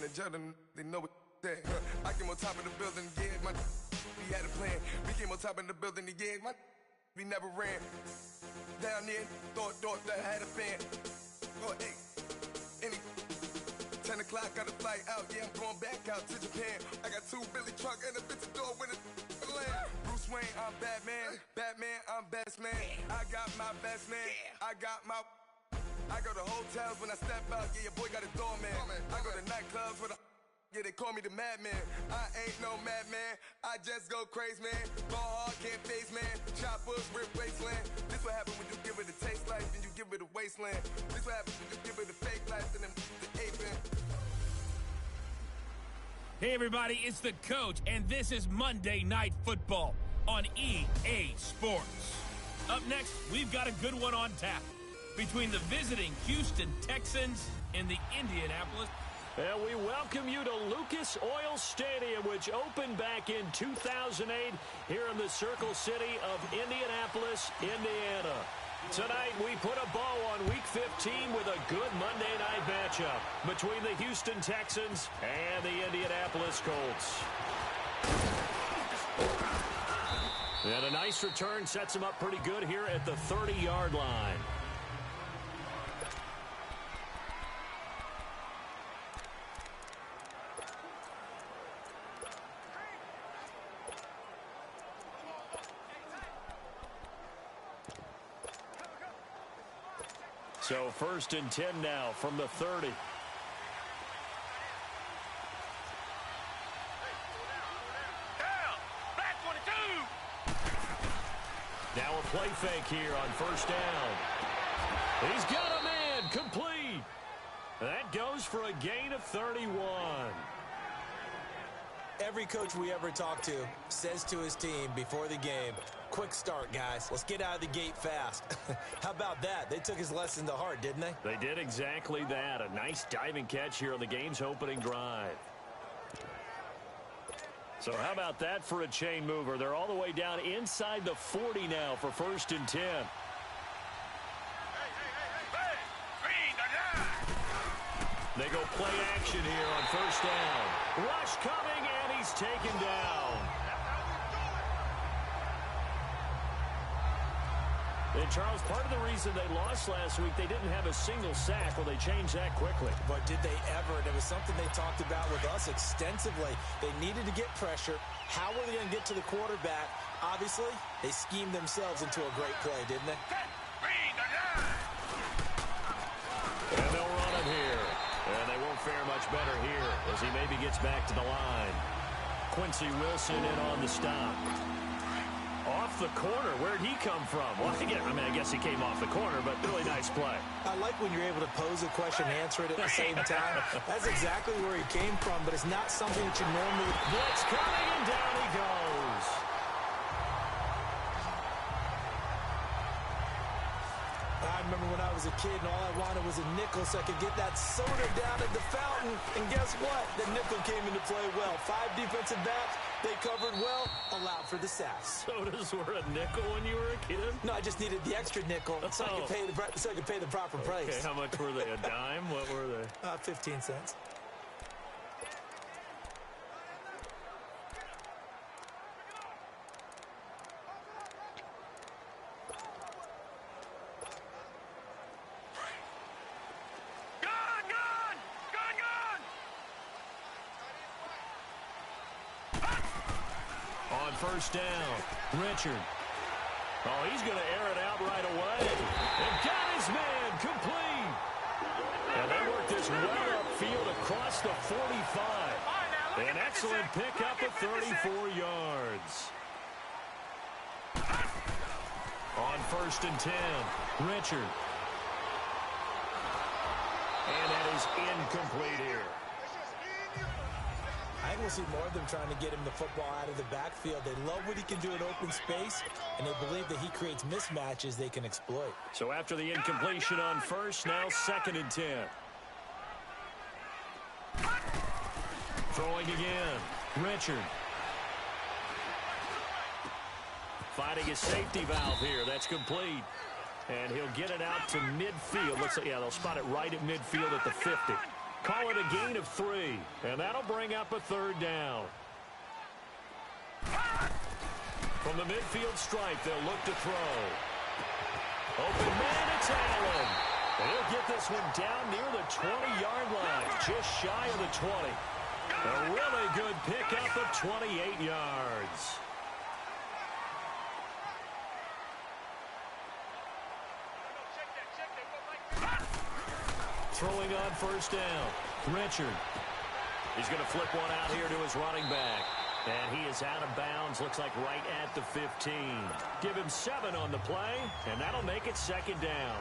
and the judge, they know what they say. I came on top of the building, yeah, my we had a plan. We came on top of the building, yeah, my we never ran. Down there, thought that I had a fan. Oh, hey, any 10 o'clock, got a flight out, yeah, I'm going back out to Japan. I got 2 Billy truck and a bitch door with a land. Bruce Wayne, I'm Batman. Batman, I'm best man. I got my best man. I got my... I go to hotels when I step out, yeah, your boy got a doorman. I go to nightclubs with a... Yeah, they call me the madman. I ain't no madman. I just go crazy, man. Ball hard, can't face, man. Choppers, rip wasteland. This what happen when you give it a taste life and you give it a wasteland. This what happens when you give it a fake life and then the aping. Hey, everybody, it's the coach, and this is Monday Night Football on EA Sports. Up next, we've got a good one on tap between the visiting Houston Texans and the Indianapolis. And we welcome you to Lucas Oil Stadium, which opened back in 2008 here in the Circle City of Indianapolis, Indiana. Tonight, we put a bow on Week 15 with a good Monday night matchup between the Houston Texans and the Indianapolis Colts. And a nice return sets them up pretty good here at the 30-yard line. So 1st and 10 now from the 30. Now a play fake here on 1st down. He's got a man, complete. That goes for a gain of 31. Every coach we ever talk to says to his team before the game, quick start, guys. Let's get out of the gate fast. How about that? They took his lesson to heart, didn't they? They did exactly that. A nice diving catch here on the game's opening drive. So how about that for a chain mover? They're all the way down inside the 40 now for 1st and 10. They go play action here on 1st down. Rush coming, and he's taken down. And Charles, part of the reason they lost last week, they didn't have a single sack. Well, they changed that quickly. But did they ever? And it was something they talked about with us extensively. They needed to get pressure. How were they going to get to the quarterback? Obviously, they schemed themselves into a great play, didn't they? And they'll run it here. And they won't fare much better here as he maybe gets back to the line. Quincy Wilson in on the stop. Off the corner. Where'd he come from? Well, again, I guess he came off the corner, but really nice play. I like when you're able to pose a question and answer it at the same time. That's exactly where he came from, but it's not something that you normally... Blitz coming, and down he goes. I remember when I was a kid and all I wanted was a nickel so I could get that soda down at the fountain. And guess what? The nickel came into play well. 5 defensive backs, they covered well, allowed for the sacks. Sodas were a nickel when you were a kid? No, I just needed the extra nickel so I could pay the proper price. Okay, how much were they? A dime? What were they? 15 cents. On 1st down, Richard. Oh, he's going to air it out right away. And got his man complete. And they work this well upfield across the 45. An excellent pickup of 34 yards. On 1st and 10, Richard. And that is incomplete here. I think we'll see more of them trying to get him the football out of the backfield. They love what he can do in open space, and they believe that he creates mismatches they can exploit. So after the incompletion on 1st, now 2nd and 10. Throwing again, Richard. Fighting a safety valve here. That's complete. And he'll get it out to midfield. Looks like, yeah, they'll spot it right at midfield at the 50. Call it a gain of 3, and that'll bring up a 3rd down. From the midfield stripe, they'll look to throw. Open man, it's Allen. And he'll get this one down near the 20-yard line, just shy of the 20. A really good pickup of 28 yards. Throwing on 1st down. Richard. He's going to flip one out here to his running back. And he is out of bounds, looks like right at the 15. Give him 7 on the play, and that'll make it 2nd down.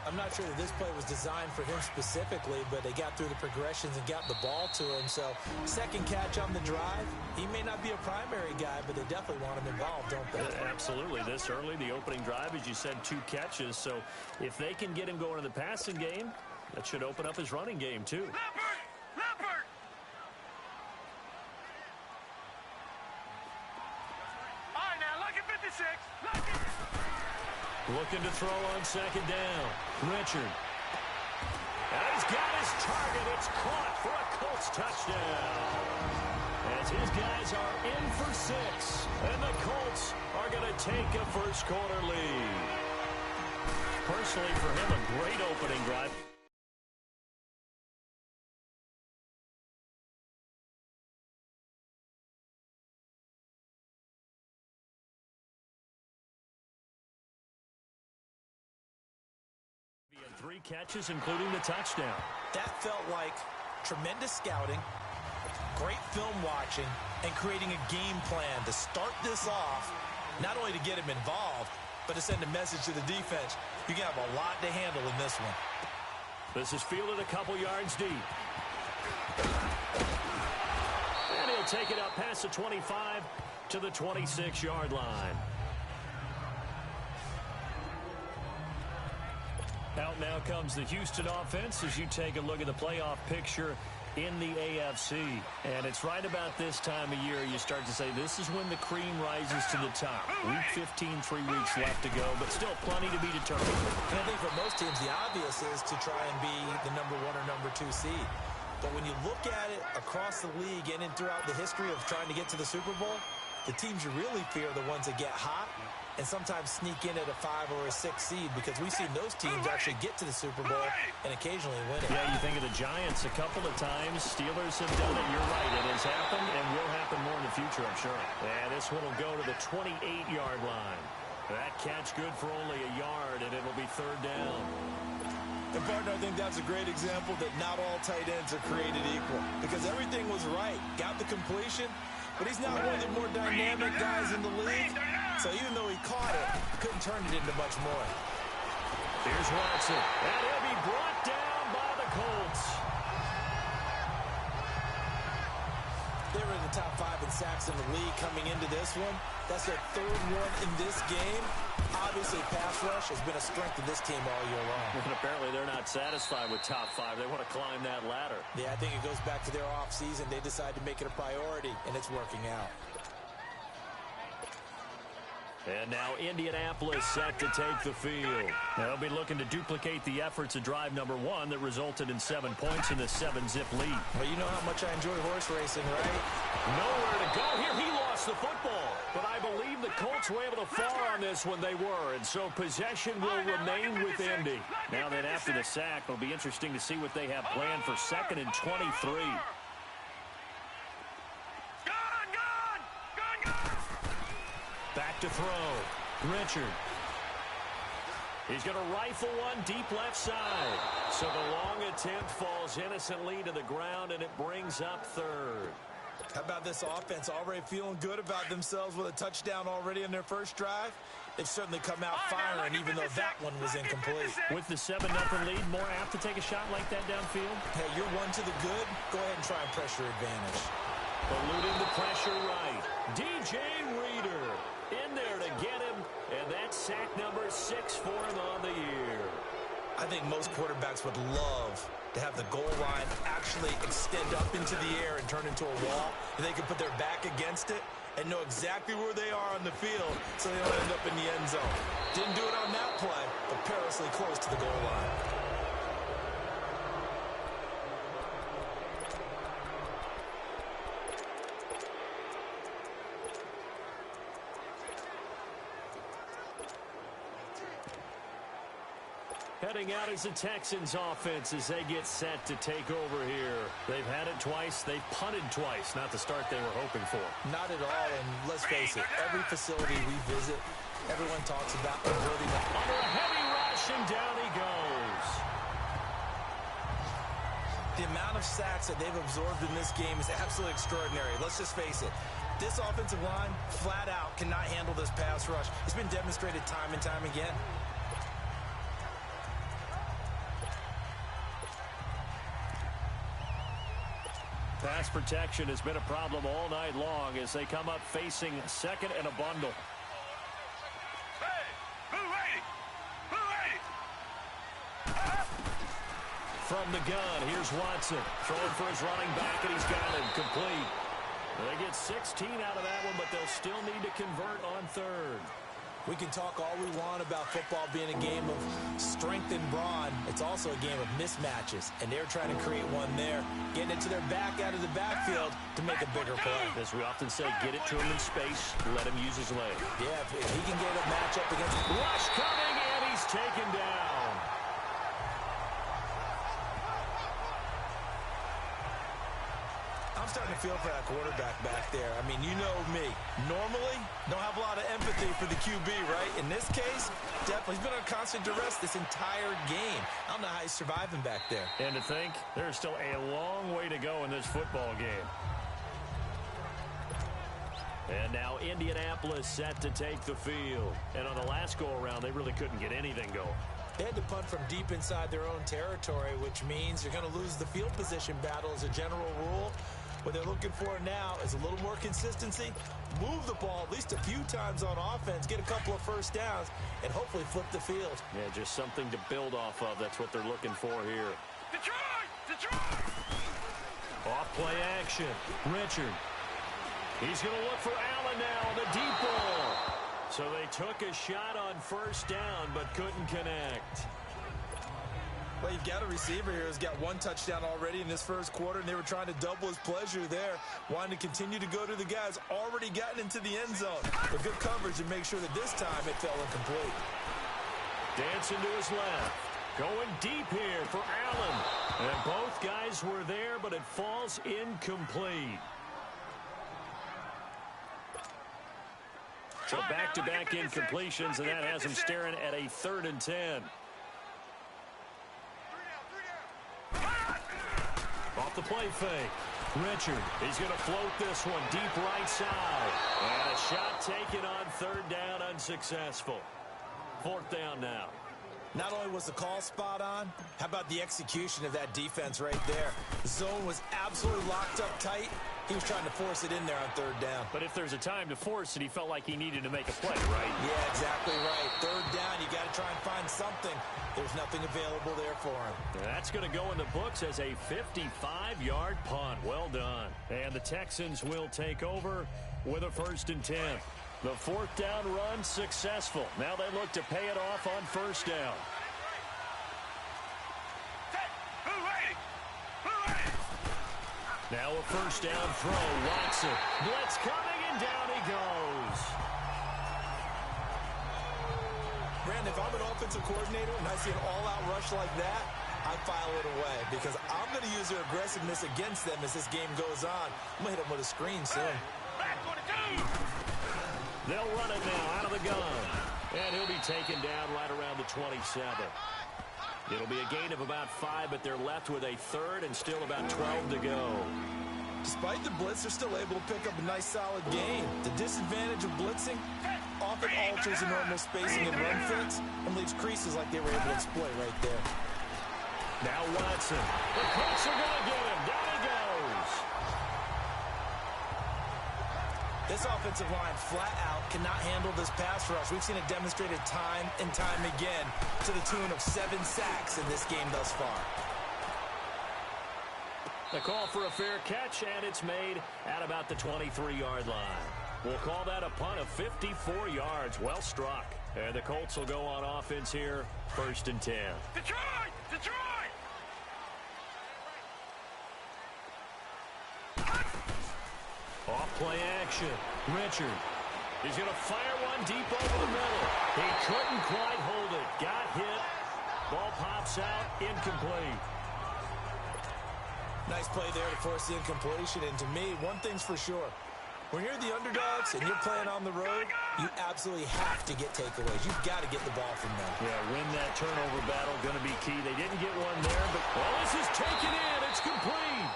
I'm not sure that this play was designed for him specifically, but they got through the progressions and got the ball to him. So 2nd catch on the drive. He may not be a primary guy, but they definitely want him involved, don't they? Absolutely. This early, the opening drive, as you said, 2 catches. So if they can get him going in the passing game, that should open up his running game, too. Looking to throw on 2nd down. Richard. And he's got his target. It's caught for a Colts touchdown. As his guys are in for 6. And the Colts are going to take a first-quarter lead. Personally, for him, a great opening drive. He had 3 catches, including the touchdown. That felt like tremendous scouting, great film watching, and creating a game plan to start this off, not only to get him involved, but to send a message to the defense. You can have a lot to handle in this one. This is fielded a couple yards deep. And he'll take it up past the 25 to the 26-yard line. Out now comes the Houston offense as you take a look at the playoff picture in the AFC. And it's right about this time of year you start to say this is when the cream rises to the top. Week 15, 3 weeks left to go, but still plenty to be determined. And I think for most teams, the obvious is to try and be the number 1 or number 2 seed. But when you look at it across the league and throughout the history of trying to get to the Super Bowl, the teams you really fear are the ones that get hot and sometimes sneak in at a 5 or a 6 seed, because we've seen those teams actually get to the Super Bowl and occasionally win it. Yeah, you think of the Giants a couple of times. Steelers have done it. You're right. It has happened and will happen more in the future, I'm sure. And this one will go to the 28-yard line. That catch good for only a yard, and it'll be 3rd down. And, partner, I think that's a great example that not all tight ends are created equal, because everything was right. Got the completion, but he's not one of the more dynamic guys in the league. So even though he caught it, couldn't turn it into much more. Here's Watson, and he'll be brought down by the Colts. They were in the top 5 in sacks in the league coming into this one. That's their 3rd one in this game. Obviously, pass rush has been a strength of this team all year long. And apparently they're not satisfied with top 5. They want to climb that ladder. Yeah, I think it goes back to their offseason. They decided to make it a priority, and it's working out. And now Indianapolis set to take the field. They'll be looking to duplicate the efforts of drive number 1 that resulted in 7 points in the 7-zip lead. Well, you know how much I enjoy horse racing, right? Nowhere to go here. He lost the football. But I believe the Colts were able to fall on this when they were. And so possession will remain with Indy. Now then, after the sack, it'll be interesting to see what they have planned for 2nd and 23. Back to throw. Richard. He's going to rifle one deep left side. So the long attempt falls innocently to the ground, and it brings up 3rd. How about this offense already feeling good about themselves with a touchdown already in their first drive? They've certainly come out firing, even though that one was incomplete. With the 7-0 lead, more apt to take a shot like that downfield? Hey, you're 1 to the good. Go ahead and try and pressure advantage. Eluding the pressure right. DJ Reader in there to get him, and that's sack number 6 for him on the year. I think most quarterbacks would love to have the goal line actually extend up into the air and turn into a wall, and they can put their back against it and know exactly where they are on the field so they don't end up in the end zone. Didn't do it on that play, but perilously close to the goal line. Heading out is the Texans offense as they get set to take over here. They've had it twice. They've punted twice. Not the start they were hoping for. Not at all, and let's face it, every facility we visit, everyone talks about converting them. Under a heavy rush, and down he goes. The amount of sacks that they've absorbed in this game is absolutely extraordinary. Let's just face it. This offensive line, flat out, cannot handle this pass rush. It's been demonstrated time and time again. Pass protection has been a problem all night long as they come up facing second and a bundle. Hey, who ready? Who ready? From the gun, here's Watson. Throwing for his running back, and he's got him complete. They get 16 out of that one, but they'll still need to convert on third. We can talk all we want about football being a game of strength and brawn. It's also a game of mismatches, and they're trying to create one there, getting it to their back out of the backfield to make a bigger play. As we often say, get it to him in space, let him use his leg. Yeah, if he can get a matchup against... Rush coming, and he's taken down. I'm starting to feel for that quarterback back there. I mean, you know me. Normally, don't have a lot of empathy for the QB, right? In this case, definitely. He's been under constant duress this entire game. I don't know how he's surviving back there. And to think, there's still a long way to go in this football game. And now Indianapolis set to take the field. And on the last go-around, they really couldn't get anything going. They had to punt from deep inside their own territory, which means you're going to lose the field position battle as a general rule. What they're looking for now is a little more consistency, move the ball at least a few times on offense, get a couple of first downs, and hopefully flip the field. Yeah, just something to build off of. That's what they're looking for here. Detroit! Detroit! Off play action. Richard. He's going to look for Allen now on the deep ball. So they took a shot on first down, but couldn't connect. Well, you've got a receiver here who's got one touchdown already in this first quarter, and they were trying to double his pleasure there, wanting to continue to go to the guys already gotten into the end zone. But good coverage and make sure that this time it fell incomplete. Dancing to his left. Going deep here for Allen. And both guys were there, but it falls incomplete. So back-to-back incompletions, and that has him staring at a 3rd and 10. Off the play fake. Richard, he's going to float this one deep right side. And a shot taken on 3rd down, unsuccessful. 4th down now. Not only was the call spot on, how about the execution of that defense right there? The zone was absolutely locked up tight. He was trying to force it in there on 3rd down. But if there's a time to force it, he felt like he needed to make a play, right? Yeah, exactly right. 3rd down, you got to try and find something. There's nothing available there for him. That's going to go in the books as a 55-yard punt. Well done. And the Texans will take over with a 1st and 10. The 4th down run successful. Now they look to pay it off on 1st down. Now a 1st down throw. Watson. Blitz coming, and down he goes. Brandon, if I'm an offensive coordinator and I see an all-out rush like that, I file it away because I'm going to use their aggressiveness against them as this game goes on. I'm going to hit them with a screen soon. They'll run it now out of the gun. And he'll be taken down right around the 27. It'll be a gain of about 5, but they're left with a 3rd and still about 12 to go. Despite the blitz, they're still able to pick up a nice solid gain. The disadvantage of blitzing often alters the normal spacing and run fits and leaves creases like they were able to exploit right there. Now Watson. The Colts are going to get him. Down he goes. This offensive line flat out cannot handle this pass rush. We've seen it demonstrated time and time again to the tune of 7 sacks in this game thus far. The call for a fair catch, and it's made at about the 23-yard line. We'll call that a punt of 54 yards. Well struck. And the Colts will go on offense here, 1st and 10. Detroit! Detroit! Off play action. Richard. He's going to fire one deep over the middle. He couldn't quite hold it. Got hit Ball pops out, incomplete. Nice play there to force the incompletion. And to me, one thing's for sure. When you're the underdogs and you're playing on the road, you absolutely have to get takeaways. You've got to get the ball from them. Yeah, win that turnover battle, going to be key. They didn't get one there, but this is taken in. It's complete.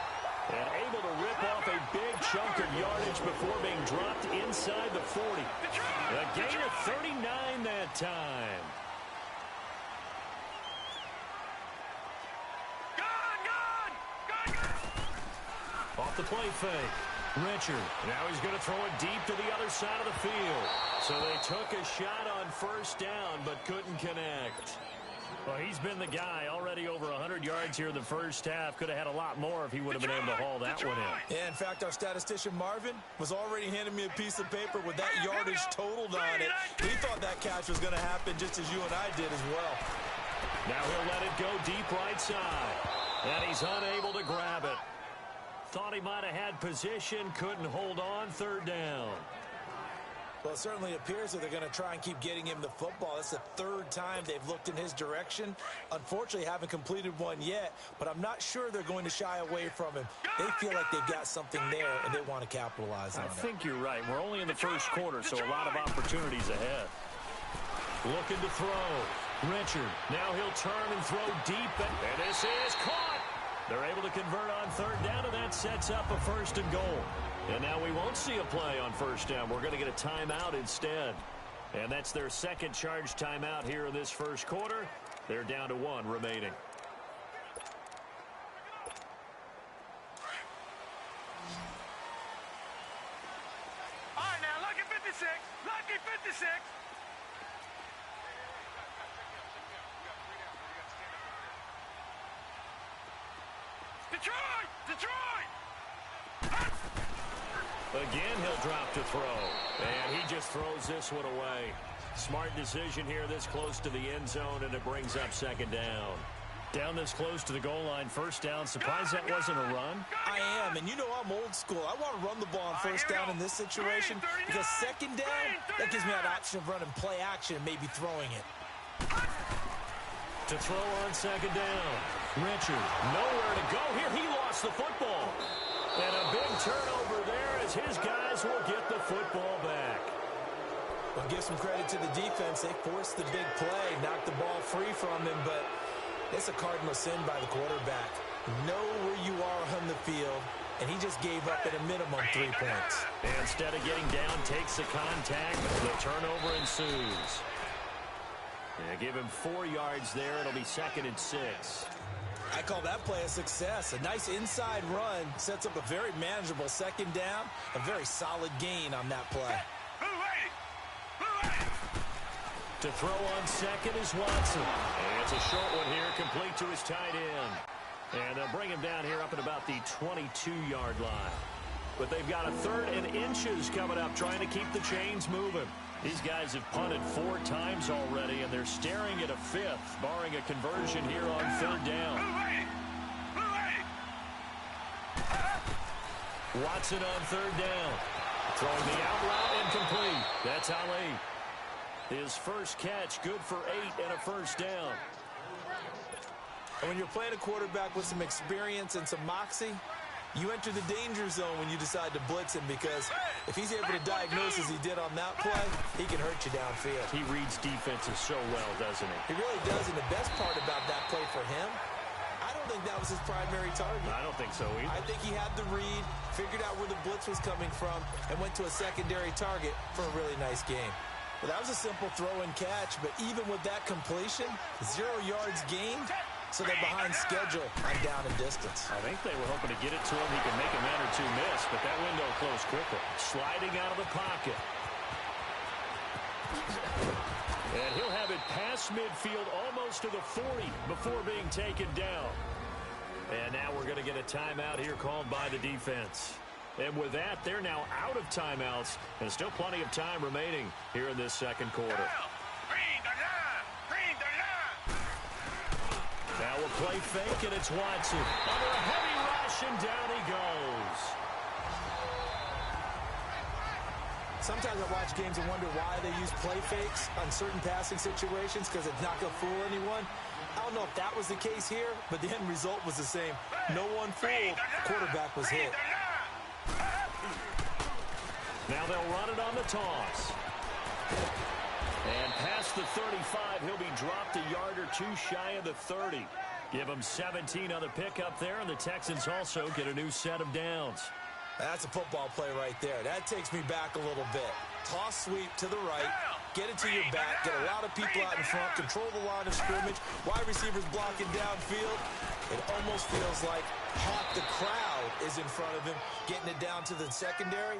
And able to rip off a big chunk of yardage before being dropped inside the 40. A gain of 39 that time. Off the play fake. Richard. Now he's going to throw it deep to the other side of the field. So they took a shot on first down, but couldn't connect. Well, he's been the guy already over 100 yards here in the first half. Could have had a lot more if he would have been able to haul that one in. Yeah, in fact, our statistician Marvin was already handing me a piece of paper with that yardage totaled on it. He thought that catch was going to happen just as you and I did as well. Now he'll let it go deep right side. And he's unable to grab it. Thought he might have had position, couldn't hold on, third down. Well, it certainly appears that they're going to try and keep getting him the football. That's the third time they've looked in his direction. Unfortunately, haven't completed one yet, but I'm not sure they're going to shy away from him. They feel like they've got something there, and they want to capitalize on it. I think you're right. We're only in the first quarter, so a lot of opportunities ahead. Looking to throw. Richard. Now he'll turn and throw deep, and this is caught. They're able to convert on third down, and that sets up a first and goal. And now we won't see a play on first down. We're going to get a timeout instead. And that's their second charge timeout here in this first quarter. They're down to one remaining. All right, now, lucky 56. Lucky 56. Detroit! Detroit! Again, he'll drop to throw. And he just throws this one away. Smart decision here this close to the end zone, and it brings up second down. Down this close to the goal line, first down. Surprised that wasn't a run? I am, and you know I'm old school. I want to run the ball on first down in this situation because second down, that gives me that option of running play action and maybe throwing it. To throw on second down. Richard, nowhere to go here. He lost the football. And a big turnover there as his guys will get the football back. Well, give some credit to the defense. They forced the big play, knocked the ball free from him, but it's a cardinal sin by the quarterback. Know where you are on the field, and he just gave up at a minimum 3 points. And instead of getting down, takes the contact. The turnover ensues. Yeah, give him 4 yards there. It'll be 2nd and 6. I call that play a success. A nice inside run sets up a very manageable second down. A very solid gain on that play. To throw on second is Watson. And it's a short one here, complete to his tight end. And they'll bring him down here up at about the 22-yard line. But they've got a 3rd and inches coming up, trying to keep the chains moving. These guys have punted 4 times already, and they're staring at a 5th, barring a conversion here on 3rd down. Watson on 3rd down. Throwing the out route incomplete. That's Ali. His first catch, good for 8 and a first down. And when you're playing a quarterback with some experience and some moxie, you enter the danger zone when you decide to blitz him, because if he's able to diagnose as he did on that play, he can hurt you downfield. He reads defenses so well, doesn't he? He really does, and the best part about that play for him, I don't think that was his primary target. I don't think so either. I think he had the read, figured out where the blitz was coming from, and went to a secondary target for a really nice game. Well, that was a simple throw and catch, but even with that completion, 0 yards gained, so they're behind schedule on down and distance. I think they were hoping to get it to him. He could make a man or 2 miss, but that window closed quickly. Sliding out of the pocket. And he'll have it past midfield, almost to the 40 before being taken down. And now we're going to get a timeout here called by the defense. And with that, they're now out of timeouts, and still plenty of time remaining here in this second quarter. Now we'll play fake, and it's Watson. Under a heavy rush, and down he goes. Sometimes I watch games and wonder why they use play fakes on certain passing situations, because it's not going to fool anyone. I don't know if that was the case here, but the end result was the same. No one fooled. Quarterback was hit. Now they'll run it on the toss. And past the 35, he'll be dropped a yard or two shy of the 30. Give him 17 on the pickup there, and the Texans also get a new set of downs. That's a football play right there. That takes me back a little bit. Toss sweep to the right, get it to your back, get a lot of people out in front, control the line of scrimmage, wide receivers blocking downfield. It almost feels like half the crowd is in front of him, getting it down to the secondary.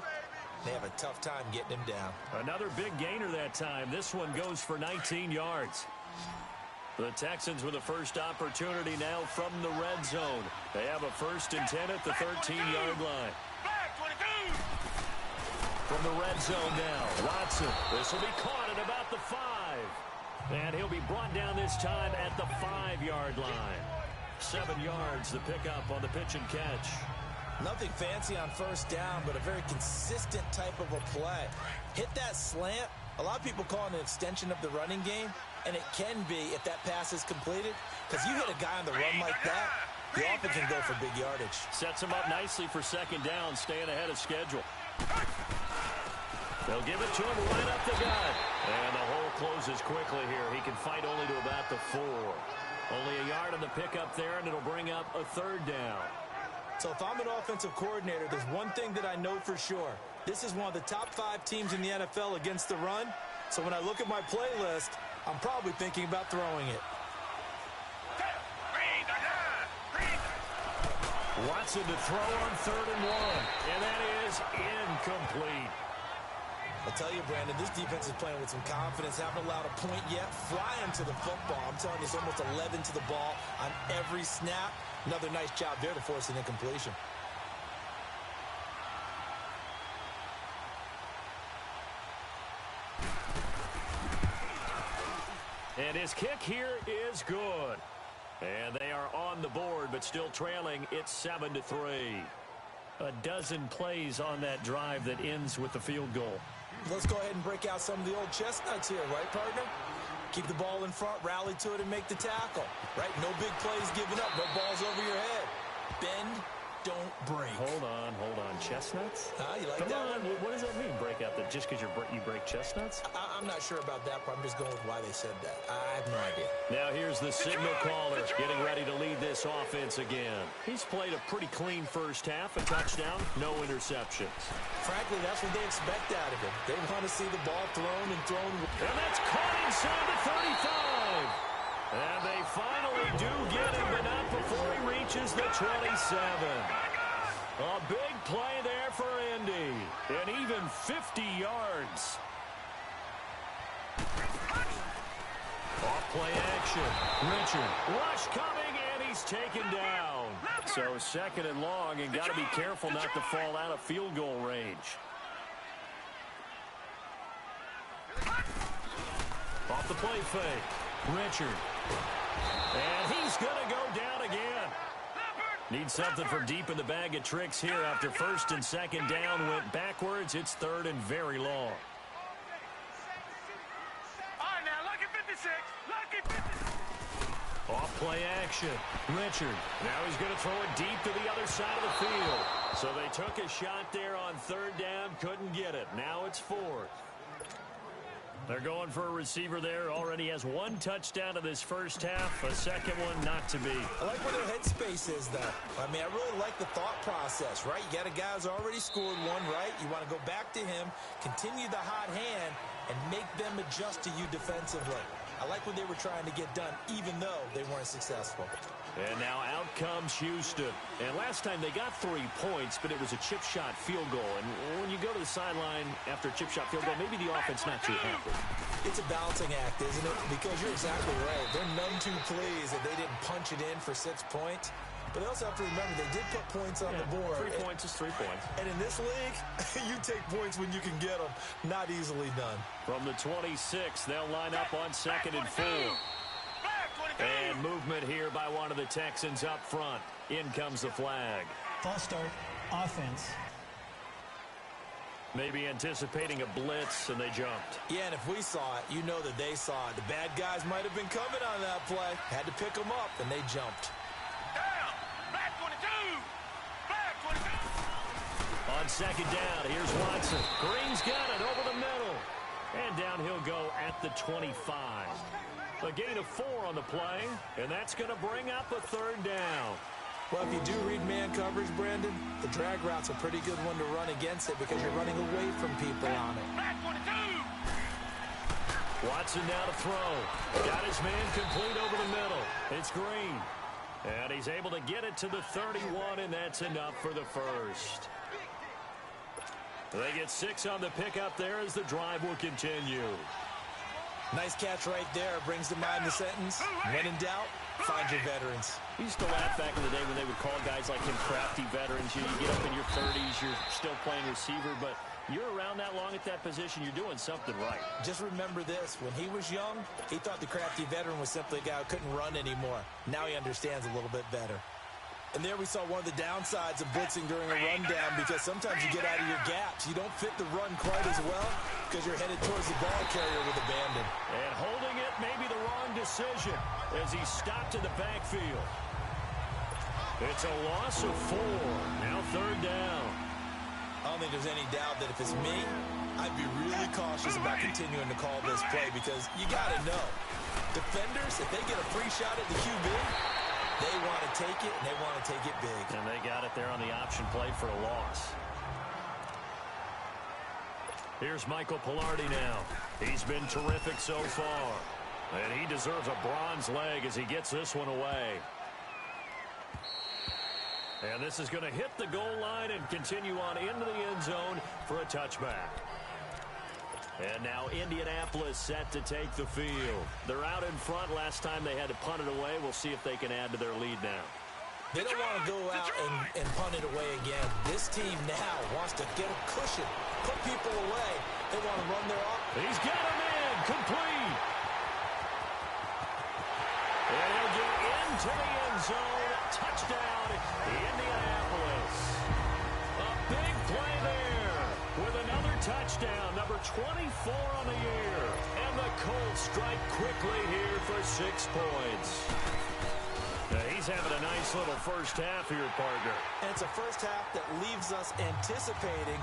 They have a tough time getting him down. Another big gainer that time. This one goes for 19 yards. The Texans with the first opportunity now from the red zone. They have a 1st and 10 at the 13-yard line. From the red zone now, Watson. This will be caught at about the 5. And he'll be brought down this time at the 5-yard line. 7 yards, the pickup on the pitch and catch. Nothing fancy on first down, but a very consistent type of a play. Hit that slant. A lot of people call it an extension of the running game, and it can be if that pass is completed, because you hit a guy on the run like that, he often can go for big yardage. Sets him up nicely for second down, staying ahead of schedule. They'll give it to him right up the gut. And the hole closes quickly here. He can fight only to about the 4. Only a yard on the pickup there, and it'll bring up a 3rd down. So if I'm an offensive coordinator, there's one thing that I know for sure. This is one of the top 5 teams in the NFL against the run. So when I look at my playlist, I'm probably thinking about throwing it. Watson to throw on 3rd and 1. And that is incomplete. I'll tell you, Brandon, this defense is playing with some confidence. Haven't allowed a point yet. Flying to the football. I'm telling you, it's almost 11 to the ball on every snap. Another nice job there to force an incompletion. And his kick here is good. And they are on the board, but still trailing. It's 7-3. A dozen plays on that drive that ends with the field goal. Let's go ahead and break out some of the old chestnuts here, right, partner? Keep the ball in front, rally to it, and make the tackle, right? No big plays given up, no balls over your head. Bend, don't break. Hold on. Chestnuts? You like Come that on. one? What does that mean, break out? That just because you break chestnuts? I'm not sure about that, but I'm just going with why they said that. I have no idea. Now here's the signal caller getting ready to lead this offense again. He's played a pretty clean first half, a touchdown, no interceptions. Frankly, that's what they expect out of him. They want to see the ball thrown and thrown. And that's caught inside the 35. And they finally do get him, but not before he reaches the 27. A big play there for Indy. And even 50 yards. Off play action. Richard. Rush coming, and he's taken down. So 2nd and long, and got to be careful not to fall out of field goal range. Off the play fake. Richard. And he's going to go down again. Need something from deep in the bag of tricks here after 1st and 2nd down went backwards. It's 3rd and very long. All right, now, lucky 56. Lucky 56. Off play action. Richard. Now he's going to throw it deep to the other side of the field. So they took a shot there on 3rd down. Couldn't get it. Now it's 4th. They're going for a receiver there. Already has 1 touchdown in this first half. A second one not to be. I like where their headspace is, though. I mean, I really like the thought process, right? You got a guy who's already scored 1, right? You want to go back to him, continue the hot hand, and make them adjust to you defensively. I like what they were trying to get done, even though they weren't successful. And now out comes Houston. And last time they got 3 points, but it was a chip shot field goal. And when you go to the sideline after a chip shot field goal, maybe the offense not too happy. It's a balancing act, isn't it? Because you're exactly right. They're none too pleased that they didn't punch it in for 6 points. But they also have to remember they did put points on the board. 3 points is 3 points. And in this league, you take points when you can get them. Not easily done. From the 26, they'll line up on 2nd and 4. And movement here by one of the Texans up front. In comes the flag. False start, offense. Maybe anticipating a blitz, and they jumped. Yeah, and if we saw it, you know that they saw it. The bad guys might have been coming on that play. Had to pick them up, and they jumped. Down. Flag 22. Flag 22. On second down, here's Watson. Green's got it over the middle. And down he'll go at the 25. A gain of 4 on the play, and that's going to bring up a third down. Well, if you do read man coverage, Brandon, the drag route's a pretty good one to run against it because you're running away from people on it. Flag 22. Watson now to throw. Got his man complete over the middle. It's Green. And he's able to get it to the 31, and that's enough for the first. They get 6 on the pickup there as the drive will continue. Nice catch right there. Brings to mind the sentence, when in doubt, find your veterans. We used to laugh back in the day when they would call guys like him crafty veterans. You get up in your 30s, you're still playing receiver, but you're around that long at that position, you're doing something right. Just remember this. When he was young, he thought the crafty veteran was simply a guy who couldn't run anymore. Now he understands a little bit better. And there we saw one of the downsides of blitzing during a rundown because sometimes you get out of your gaps. You don't fit the run quite as well because you're headed towards the ball carrier with abandon. And holding it may be the wrong decision as he stopped in the backfield. It's a loss of 4. Now third down. I don't think there's any doubt that if it's me, I'd be really cautious about continuing to call this play because you got to know. Defenders, if they get a free shot at the QB, they want to take it, and they want to take it big. And they got it there on the option play for a loss. Here's Michael Pilardi now. He's been terrific so far. And he deserves a bronze leg as he gets this one away. And this is going to hit the goal line and continue on into the end zone for a touchback. And now Indianapolis set to take the field. They're out in front. Last time they had to punt it away. We'll see if they can add to their lead now. They don't want to go out and punt it away again. This team now wants to get a cushion, put people away. They want to run their off. He's got him in. Complete. And he'll get into the end zone. Touchdown, Indianapolis. A big play there with another touchdown, number 24 on the year. And the Colts strike quickly here for 6 points. Now he's having a nice little first half here, partner. And it's a first half that leaves us anticipating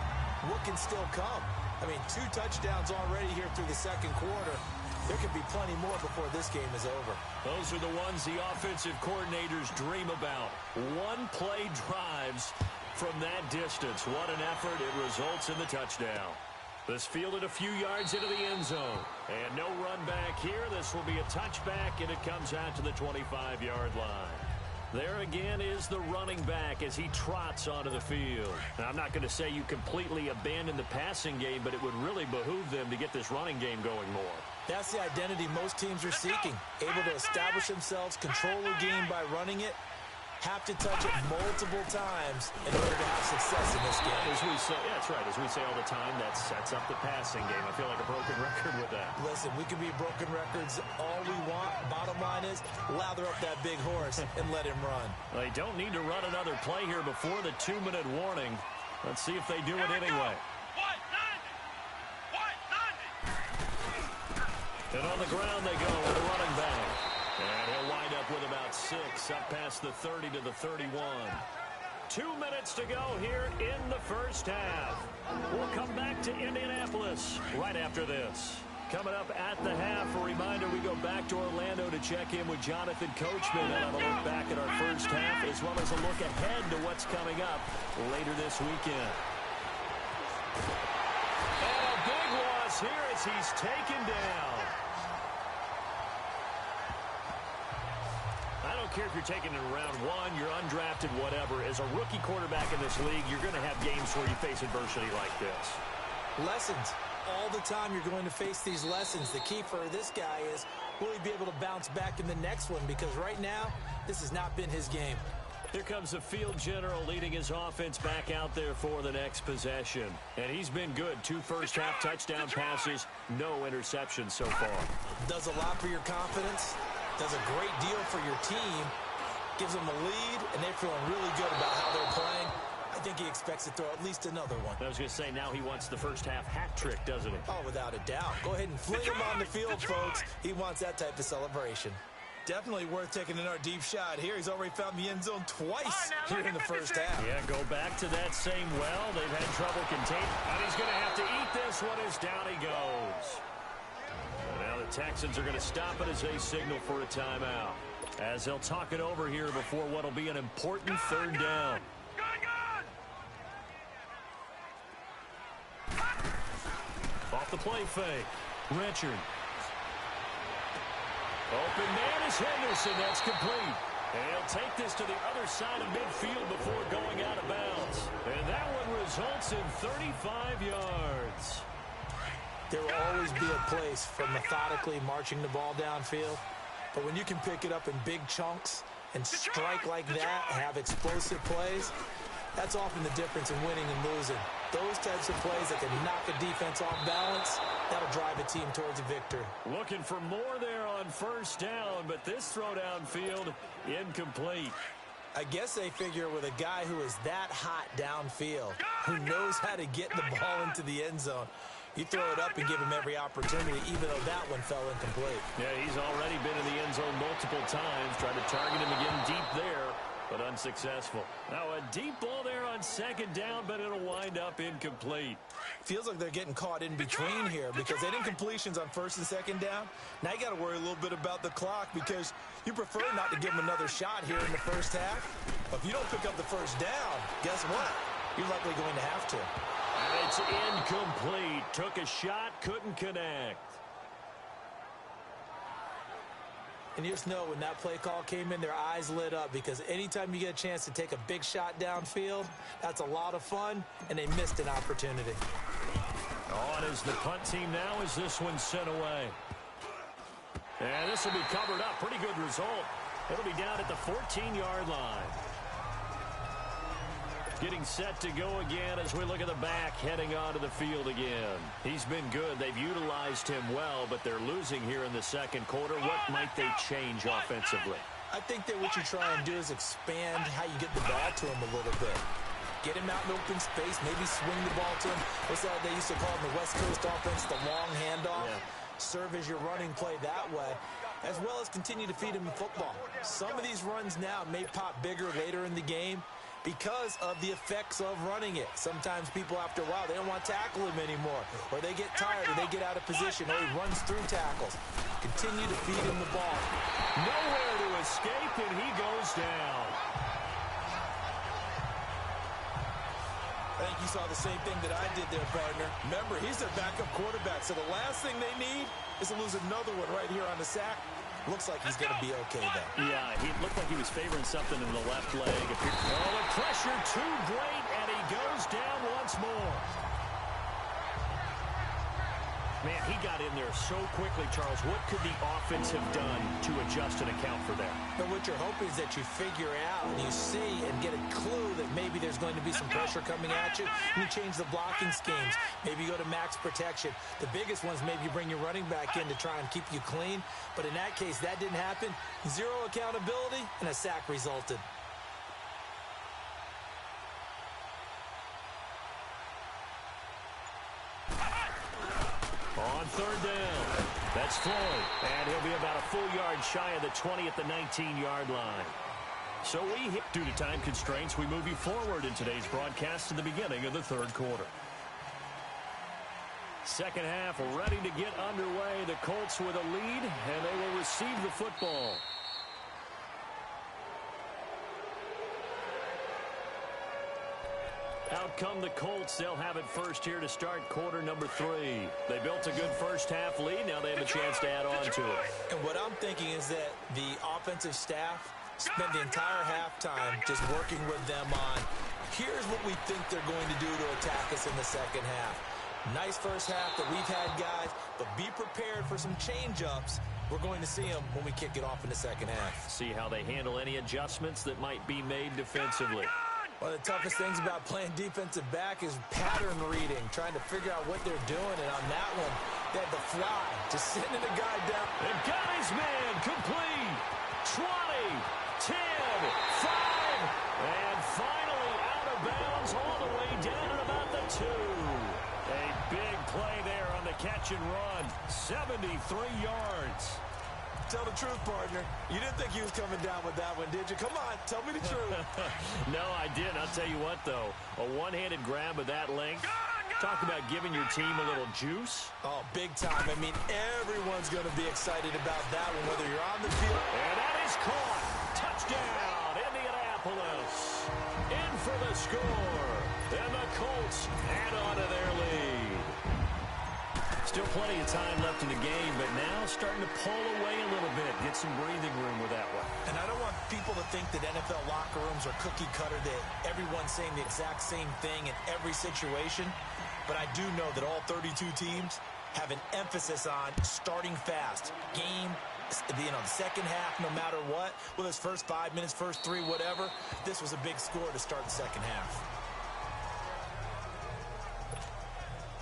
what can still come. I mean, 2 touchdowns already here through the second quarter. There could be plenty more before this game is over. Those are the ones the offensive coordinators dream about. One-play drives from that distance. What an effort. It results in the touchdown. This fielded a few yards into the end zone. And no run back here. This will be a touchback, and it comes out to the 25-yard line. There again is the running back as he trots onto the field. Now, I'm not going to say you completely abandon the passing game, but it would really behoove them to get this running game going more. That's the identity most teams are seeking. Able to establish themselves, control the game by running it, have to touch it multiple times in order to have success in this game. As we say, yeah, that's right. As we say all the time, that sets up the passing game. I feel like a broken record with that. Listen, we can be broken records all we want. Bottom line is, lather up that big horse and let him run. They don't need to run another play here before the 2-minute warning. Let's see if they do it anyway. And on the ground they go with a running back. And he'll wind up with about 6, up past the 30 to the 31. 2 minutes to go here in the first half. We'll come back to Indianapolis right after this. Coming up at the half, a reminder, we go back to Orlando to check in with Jonathan Coachman and have a look back at our first half, as well as a look ahead to what's coming up later this weekend. And a big loss here as he's taken down. I don't care if you're taking it in round 1, you're undrafted, whatever. As a rookie quarterback in this league, you're going to have games where you face adversity like this. Lessons. All the time you're going to face these lessons. The key for this guy is, will he be able to bounce back in the next one? Because right now, this has not been his game. Here comes the field general leading his offense back out there for the next possession. And he's been good. 2 first-half touchdown passes, no interceptions so far. Does a lot for your confidence. Does a great deal for your team. Gives them a lead, and they're feeling really good about how they're playing. I think he expects to throw at least another one. I was going to say, now he wants the first half hat trick, doesn't he? Oh, without a doubt. Go ahead and fling him on the field, folks. He wants that type of celebration. Definitely worth taking in our deep shot here. He's already found the end zone twice here in the first half. Yeah, go back to that same well. They've had trouble containing. And he's going to have to eat this one as down he goes. And now the Texans are going to stop it as they signal for a timeout. As they'll talk it over here before what will be an important third down. Off the play fake. Richard. Open man is Henderson. That's complete. And he'll take this to the other side of midfield before going out of bounds. And that one results in 35 yards. There will always be a place for methodically marching the ball downfield. But when you can pick it up in big chunks and strike like that, have explosive plays, that's often the difference in winning and losing. Those types of plays that can knock a defense off balance, that'll drive a team towards a victory. Looking for more there on first down, but this throw downfield incomplete. I guess they figure with a guy who is that hot downfield, who knows how to get the ball into the end zone, you throw it up and give him every opportunity, even though that one fell incomplete. Yeah, he's already been in the end zone multiple times, tried to target him again deep there, but unsuccessful. Now a deep ball there on second down, but it'll wind up incomplete. Feels like they're getting caught in between here because they didn't completions on first and second down. Now you got to worry a little bit about the clock because you prefer not to give them another shot here in the first half. But if you don't pick up the first down, guess what? You're likely going to have to. And it's incomplete. Took a shot, couldn't connect. And you just know when that play call came in, their eyes lit up because anytime you get a chance to take a big shot downfield, that's a lot of fun, and they missed an opportunity. On is the punt team now as this one's sent away. And this will be covered up. Pretty good result. It'll be down at the 14-yard line. Getting set to go again as we look at the back heading onto the field again. He's been good. They've utilized him well, but they're losing here in the second quarter. What might they change offensively? I think that what you try and do is expand how you get the ball to him a little bit. Get him out in open space, maybe swing the ball to him. What's that they used to call in the West Coast offense, the long handoff? Yeah. Serve as your running play that way, as well as continue to feed him in football. Some of these runs now may pop bigger later in the game because of the effects of running it. Sometimes people, after a while, they don't want to tackle him anymore, or they get tired, or they get out of position, or he runs through tackles. Continue to feed him the ball. Nowhere to escape, and he goes down. I think you saw the same thing that I did there, partner. Remember, he's their backup quarterback, so the last thing they need is to lose another one right here on the sack. Looks like he's going to be okay, though. Yeah, he looked like he was favoring something in the left leg. Oh, the pressure too great, and he goes down once more. Man, he got in there so quickly, Charles. What could the offense have done to adjust and account for that? But what you're hoping is that you figure out and you see and get a clue that maybe there's going to be some pressure coming at you. And you change the blocking schemes. Maybe you go to max protection. The biggest ones, maybe you bring your running back in to try and keep you clean. But in that case, that didn't happen. Zero accountability, and a sack resulted. On third down, that's Floyd, and he'll be about a full yard shy of the 20 at the 19-yard line. So due to time constraints, we move you forward in today's broadcast to the beginning of the third quarter. Second half ready to get underway. The Colts with a lead, and they will receive the football. Out come the Colts. They'll have it first here to start quarter number 3. They built a good first half lead. Now they have a chance to add on to it. And what I'm thinking is that the offensive staff spent the entire halftime just working with them on, here's what we think they're going to do to attack us in the second half. Nice first half that we've had, guys, but be prepared for some change-ups. We're going to see them when we kick it off in the second half. See how they handle any adjustments that might be made defensively. One of the toughest things about playing defensive back is pattern reading, trying to figure out what they're doing. And on that one, they had the fly, just sending the guy down. And got his man complete. 20, 10, 5, and finally out of of bounds all the way down at about the 2. A big play there on the catch and run. 73 yards. Tell the truth, partner. You didn't think he was coming down with that one, did you? Come on, tell me the truth. No, I didn't. I'll tell you what, though. A one-handed grab of that length. Talk about giving your team a little juice. Oh, big time. I mean, everyone's going to be excited about that one, whether you're on the field. And that is caught. Touchdown, Indianapolis. In for the score. And the Colts add on to their lead. Still plenty of time left in the game, but now starting to pull away a little bit. Get some breathing room with that one. And I don't want people to think that NFL locker rooms are cookie cutter, that everyone's saying the exact same thing in every situation. But I do know that all 32 teams have an emphasis on starting fast. Game, the second half, no matter what, whether it's first 5 minutes, first 3, whatever, this was a big score to start the second half.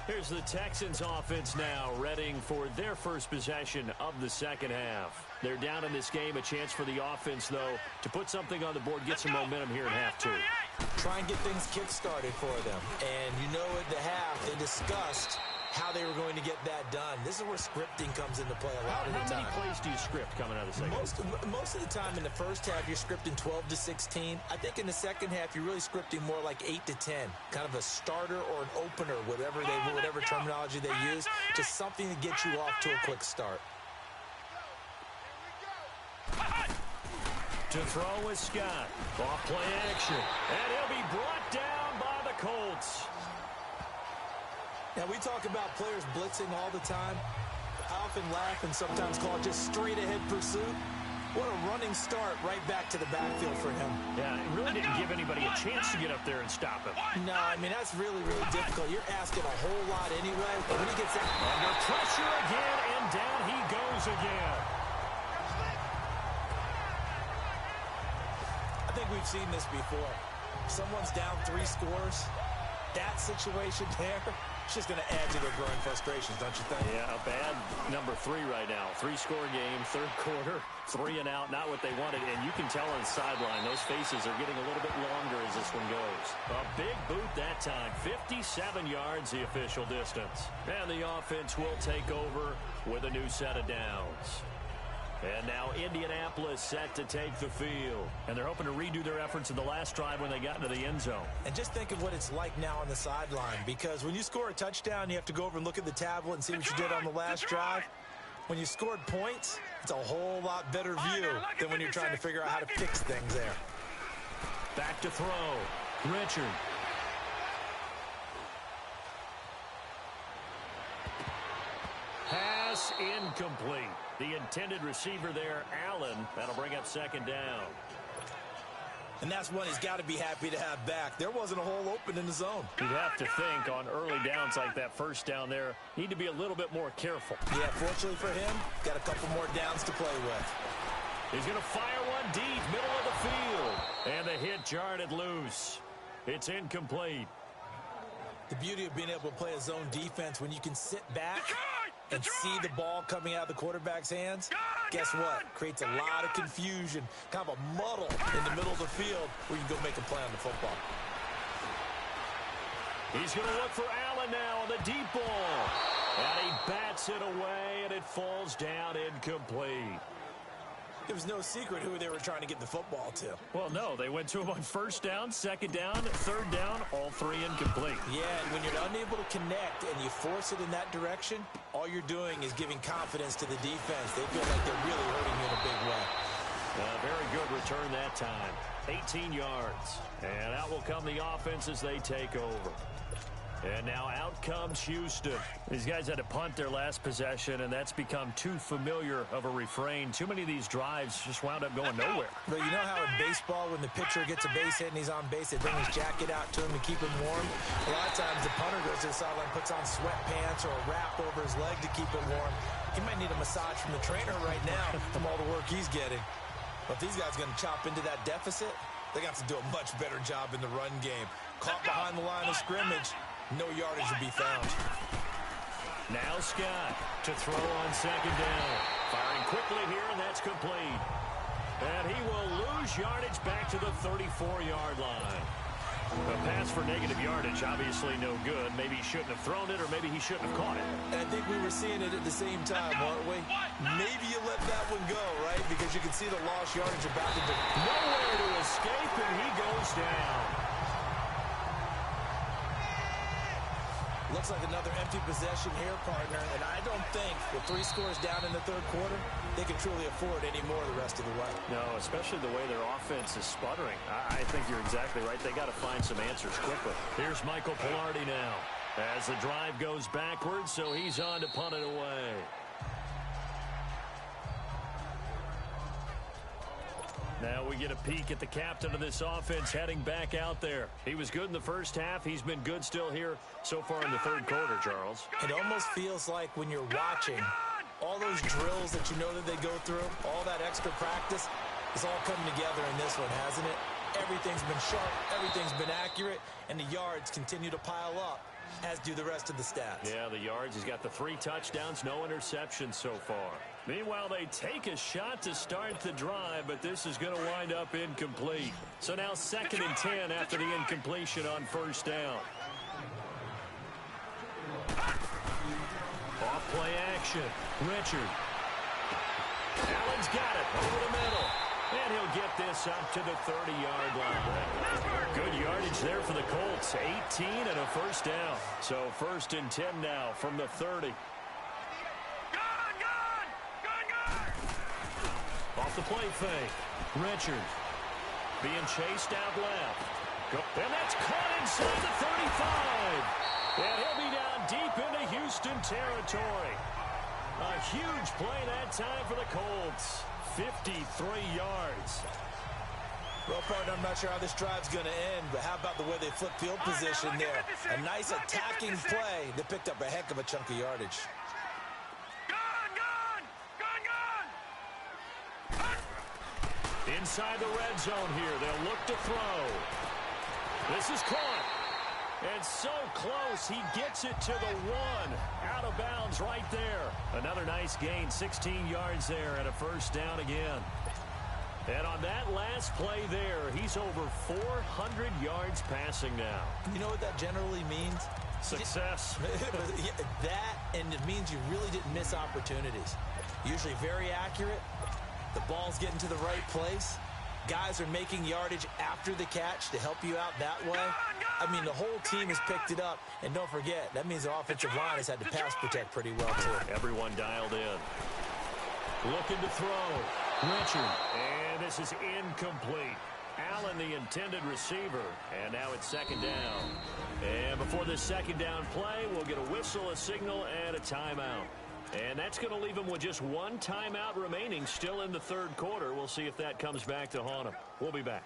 Here's the Texans offense now, readying for their first possession of the second half. They're down in this game. A chance for the offense, though, to put something on the board, get some momentum here in half 2. Try and get things kick-started for them. And you know at the half, they discussed how they were going to get that done. This is where scripting comes into play a lot of the time. How many plays do you script coming out of the second half? Most of the time in the first half, you're scripting 12 to 16. I think in the second half, you're really scripting more like 8 to 10. Kind of a starter or an opener, whatever terminology they use. Just something to get you off to a quick start. To throw is Scott. Off play action. And he'll be brought down by the Colts. Now, we talk about players blitzing all the time. I often laugh and sometimes call it just straight-ahead pursuit. What a running start right back to the backfield for him. Yeah, it really didn't give anybody a chance to get up there and stop him. No, I mean, that's really, really difficult. You're asking a whole lot anyway. But when he gets out, under pressure again, and down he goes again. I think we've seen this before. Someone's down 3 scores. That situation there, it's just going to add to their growing frustrations, don't you think? Yeah, a bad number 3 right now. 3-score game, third quarter, 3 and out, not what they wanted. And you can tell on the sideline, those faces are getting a little bit longer as this one goes. A big boot that time, 57 yards the official distance. And the offense will take over with a new set of downs. And now Indianapolis set to take the field. And they're hoping to redo their efforts in the last drive when they got into the end zone. And just think of what it's like now on the sideline. Because when you score a touchdown, you have to go over and look at the tablet and see what you did on the last drive. When you scored points, it's a whole lot better view than when you're trying to figure out how to fix things there. Back to throw. Richard. Pass incomplete. The intended receiver there, Allen. That'll bring up second down. And that's one he's got to be happy to have back. There wasn't a hole open in the zone. You'd have to think on early downs like that first down there, need to be a little bit more careful. Yeah, fortunately for him, got a couple more downs to play with. He's going to fire one deep, middle of the field. And the hit jarred it loose. It's incomplete. The beauty of being able to play a zone defense when you can sit back and see the ball coming out of the quarterback's hands, guess what? Creates a lot of confusion, kind of a muddle in the middle of the field where you can go make a play on the football. He's going to look for Allen now on the deep ball. And he bats it away, and it falls down incomplete. It was no secret who they were trying to get the football to. Well, no, they went to him on first down, second down, third down, all 3 incomplete. Yeah, and when you're unable to connect and you force it in that direction, all you're doing is giving confidence to the defense. They feel like they're really hurting you in a big way. Very good return that time. 18 yards. And out will come the offense as they take over. And now out comes Houston. These guys had to punt their last possession, and that's become too familiar of a refrain. Too many of these drives just wound up going nowhere. But you know how in baseball, when the pitcher gets a base hit and he's on base, they bring his jacket out to him to keep him warm? A lot of times the punter goes to the sideline, puts on sweatpants or a wrap over his leg to keep it warm. He might need a massage from the trainer right now from all the work he's getting. But if these guys are going to chop into that deficit, they're going to have to do a much better job in the run game. Caught behind the line of scrimmage. No yardage to be found. Now Scott to throw on second down. Firing quickly here, and that's complete. And he will lose yardage back to the 34-yard line. A pass for negative yardage, obviously no good. Maybe he shouldn't have thrown it, or maybe he shouldn't have caught it. And I think we were seeing it at the same time, aren't we? Maybe you let that one go, right? Because you can see the lost yardage about to be. Nowhere to escape, and he goes down. Looks like another empty possession here, partner. And I don't think with 3 scores down in the third quarter, they can truly afford any more the rest of the way. No, especially the way their offense is sputtering. I think you're exactly right. They got to find some answers quickly. Here's Michael Pilardi now as the drive goes backwards, so he's on to punt it away. Now we get a peek at the captain of this offense heading back out there. He was good in the first half. He's been good still here so far in the third quarter, Charles. It almost feels like when you're watching all those drills that you know that they go through, all that extra practice, it's all coming together in this one, hasn't it? Everything's been sharp, everything's been accurate, and the yards continue to pile up, as do the rest of the stats. Yeah, the yards. He's got the 3 touchdowns, no interceptions so far. Meanwhile, they take a shot to start the drive, but this is going to wind up incomplete. So now 2nd and 10 after the incompletion on first down. Off play action. Richard. Allen's got it over the middle. And he'll get this up to the 30-yard line. Good yardage there for the Colts. 18 and a first down. So 1st and 10 now from the 30. Off the play fake. Richard being chased out left. And that's caught inside the 35. And he'll be down deep into Houston territory. A huge play that time for the Colts. 53 yards. Well, partner, I'm not sure how this drive's going to end, but how about the way they flip field position there? A nice attacking play that picked up a heck of a chunk of yardage. Inside the red zone here. They'll look to throw. This is caught. And so close. He gets it to the 1. Out of bounds right there. Another nice gain. 16 yards there and a first down again. And on that last play there, he's over 400 yards passing now. You know what that generally means? Success. That, and it means you really didn't miss opportunities. Usually very accurate. The ball's getting to the right place. Guys are making yardage after the catch to help you out that way. I mean, the whole team has picked it up. And don't forget, that means the offensive line has had to pass protect pretty well, too. Everyone dialed in. Looking to throw. Richard. And this is incomplete. Allen, the intended receiver. And now it's 2nd down. And before this 2nd down play, we'll get a whistle, a signal, and a timeout. And that's going to leave him with just 1 timeout remaining still in the third quarter. We'll see if that comes back to haunt him. We'll be back.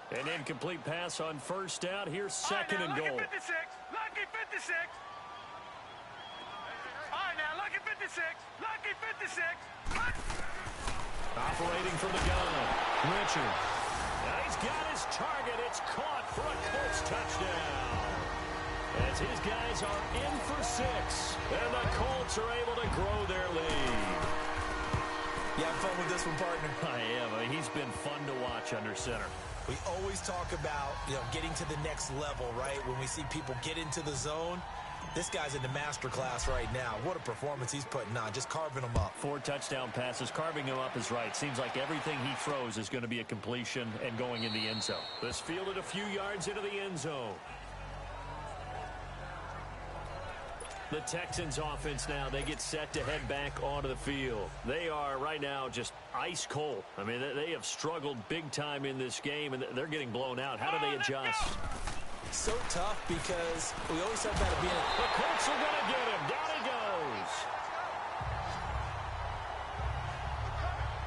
An incomplete pass on first down. Here's 2nd and goal. Lucky 56. Lucky 56. All right, now, lucky 56. Lucky 56. Operating from the gun. Richard. Now he's got his target. It's caught for a Colts touchdown. As his guys are in for 6. And the Colts are able to grow their lead. You having fun with this one, partner? I am. I mean, he's been fun to watch under center. We always talk about, getting to the next level, right? When we see people get into the zone. This guy's in the master class right now. What a performance he's putting on, just carving them up. 4 touchdown passes. Carving him up is right. Seems like everything he throws is going to be a completion and going in the end zone. This fielded a few yards into the end zone. The Texans offense now, they get set to head back onto the field. They are right now just ice cold. I mean, they have struggled big time in this game, and they're getting blown out. How do they adjust? So tough because we always talk about it being The Colts are going to get him. Down he goes.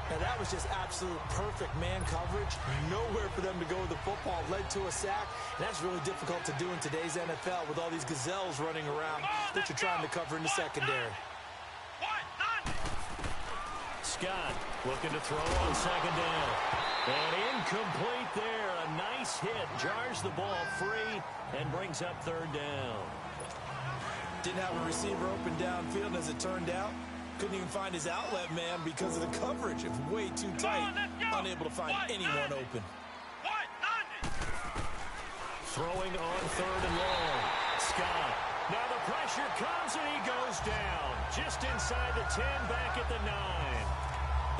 Now that was just absolute perfect man coverage. Nowhere for them to go with the football. Led to a sack. And that's really difficult to do in today's NFL with all these gazelles running around that you're trying to cover in the secondary. Scott looking to throw on 2nd down. And incomplete there. A nice hit. Jars the ball free and brings up 3rd down. Didn't have a receiver open downfield as it turned out. Couldn't even find his outlet man because of the coverage. It was way too tight. Unable to find anyone open. throwing on 3rd and long. Scott. Now the pressure comes and he goes down. Just inside the 10, back at the 9.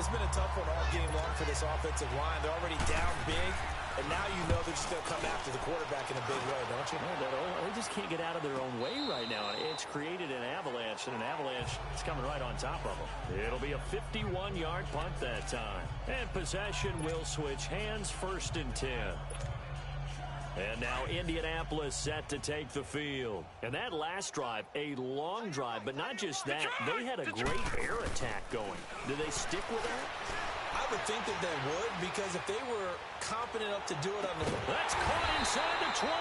It's been a tough one all game long for this offensive line. They're already down big, and now you know they're just going to come after the quarterback in a big way, don't you? They just can't get out of their own way right now. It's created an avalanche, and an avalanche is coming right on top of them. It'll be a 51-yard punt that time. And possession will switch hands, 1st and 10. And now Indianapolis set to take the field. And that last drive, a long drive, but not just that. They had a great air attack going. Do they stick with that? I would think that they would, because if they were competent enough to do it on the... That's caught inside the 20.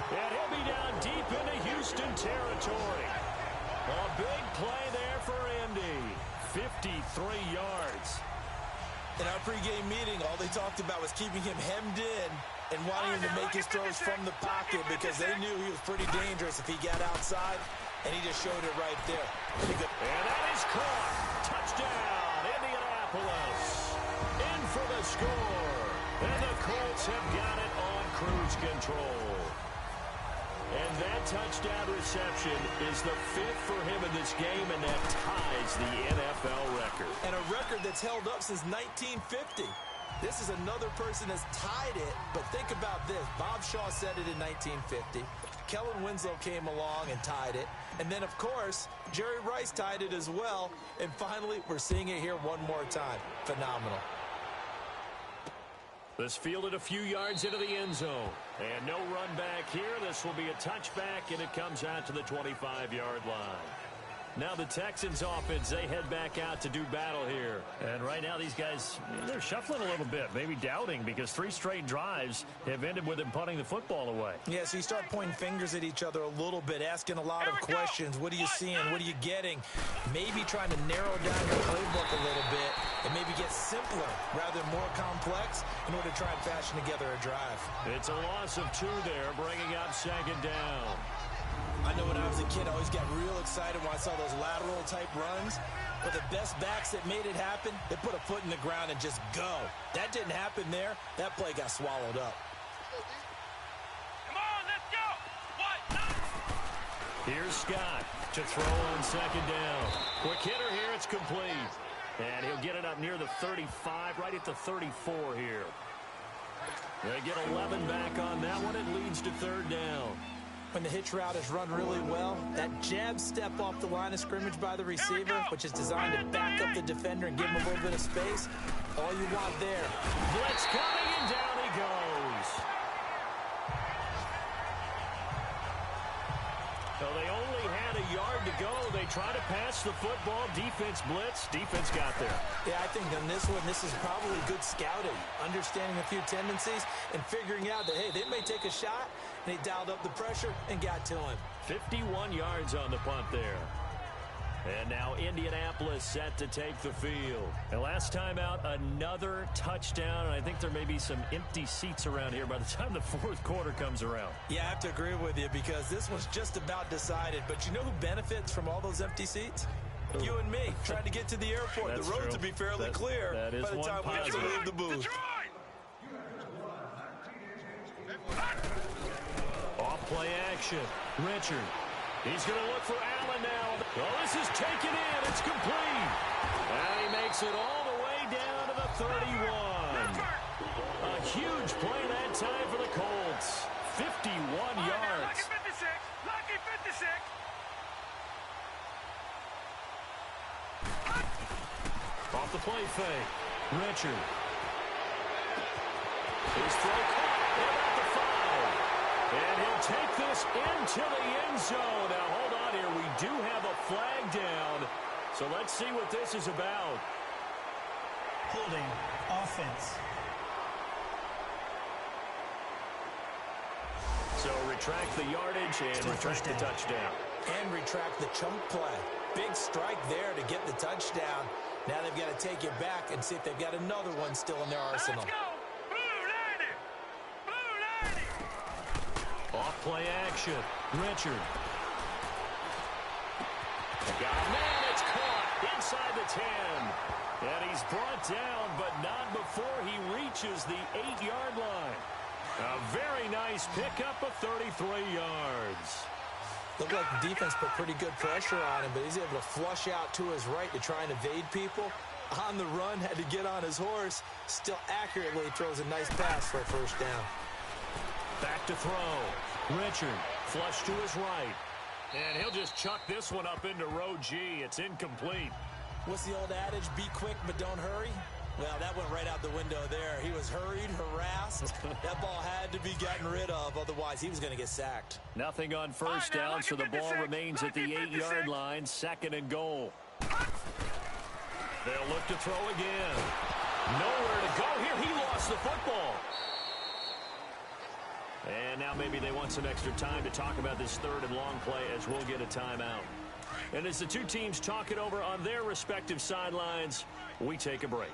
And he'll be down deep into Houston territory. A big play there for Indy. 53 yards. In our pregame meeting, all they talked about was keeping him hemmed in and wanting him to make his throws from the pocket, because they knew he was pretty dangerous if he got outside, and he just showed it right there. And that is caught. Touchdown, Indianapolis. In for the score. And the Colts have got it on cruise control. And that touchdown reception is the 5th for him in this game, and that ties the NFL record. And a record that's held up since 1950. This is another person that's tied it, but think about this. Bob Shaw said it in 1950. Kellen Winslow came along and tied it. And then, of course, Jerry Rice tied it as well. And finally, we're seeing it here one more time. Phenomenal. This fielded a few yards into the end zone. And no run back here. This will be a touchback, and it comes out to the 25-yard line. Now the Texans offense, they head back out to do battle here. And right now these guys, they're shuffling a little bit, maybe doubting, because 3 straight drives have ended with them punting the football away. Yeah, so you start pointing fingers at each other a little bit, asking a lot of questions. What are you seeing? What are you getting? Maybe trying to narrow down your playbook a little bit and maybe get simpler rather than more complex in order to try and fashion together a drive. It's a loss of 2 there, bringing up 2nd down. I know when I was a kid, I always got real excited when I saw those lateral-type runs. But the best backs that made it happen, they put a foot in the ground and just go. That didn't happen there. That play got swallowed up. Come on, let's go. Here's Scott to throw on 2nd down. Quick hitter here, it's complete. And he'll get it up near the 35, right at the 34 here. They get 11 back on that one. It leads to 3rd down. When the hitch route is run really well, that jab step off the line of scrimmage by the receiver, which is designed to back up the defender and give him a little bit of space, all you want there. Blitz coming, and down he goes. So they only had a yard to go. They try to pass the football. Defense blitz. Defense got there. Yeah, I think on this one, this is probably good scouting, understanding a few tendencies, and figuring out that, hey, they may take a shot, and they dialed up the pressure and got to him. 51 yards on the punt there. And now Indianapolis set to take the field. And last time out, another touchdown. And I think there may be some empty seats around here by the time the 4th quarter comes around. Yeah, I have to agree with you, because this one's just about decided. But you know who benefits from all those empty seats? Ooh. You and me, trying to get to the airport. The roads will be fairly clear by the time we have to leave the booth. Off play action. Richard. He's going to look for Allen now. Well, this is taken in. It's complete. And he makes it all the way down to the 31. A huge play that time for the Colts. 51 yards. Lucky 56. Lucky 56. Off the play fake. Richard. His throw caught about the 5. And he'll take this into the end zone. Now, hold on here. We do have a flag down. So let's see what this is about. Holding offense. So retract the yardage and retract the touchdown. And retract the chunk play. Big strike there to get the touchdown. Now they've got to take it back and see if they've got another one still in their arsenal. Let's go. Off play action. Richard. Got a man. It's caught inside the 10. And he's brought down, but not before he reaches the 8-yard line. A very nice pickup of 33 yards. Looked like the defense put pretty good pressure on him, but he's able to flush out to his right to try and evade people. On the run, had to get on his horse. Still accurately throws a nice pass for a first down. Back to throw. Richard, flush to his right. And he'll just chuck this one up into row G. It's incomplete. What's the old adage? Be quick, but don't hurry. Well, that went right out the window there. He was hurried, harassed. That ball had to be gotten rid of, otherwise he was going to get sacked. Nothing on first down, so the ball remains at the 8-yard line, 2nd and goal. They'll look to throw again. Nowhere to go here. He lost the football. And now maybe they want some extra time to talk about this 3rd and long play as we'll get a timeout. And as the two teams talk it over on their respective sidelines, we take a break.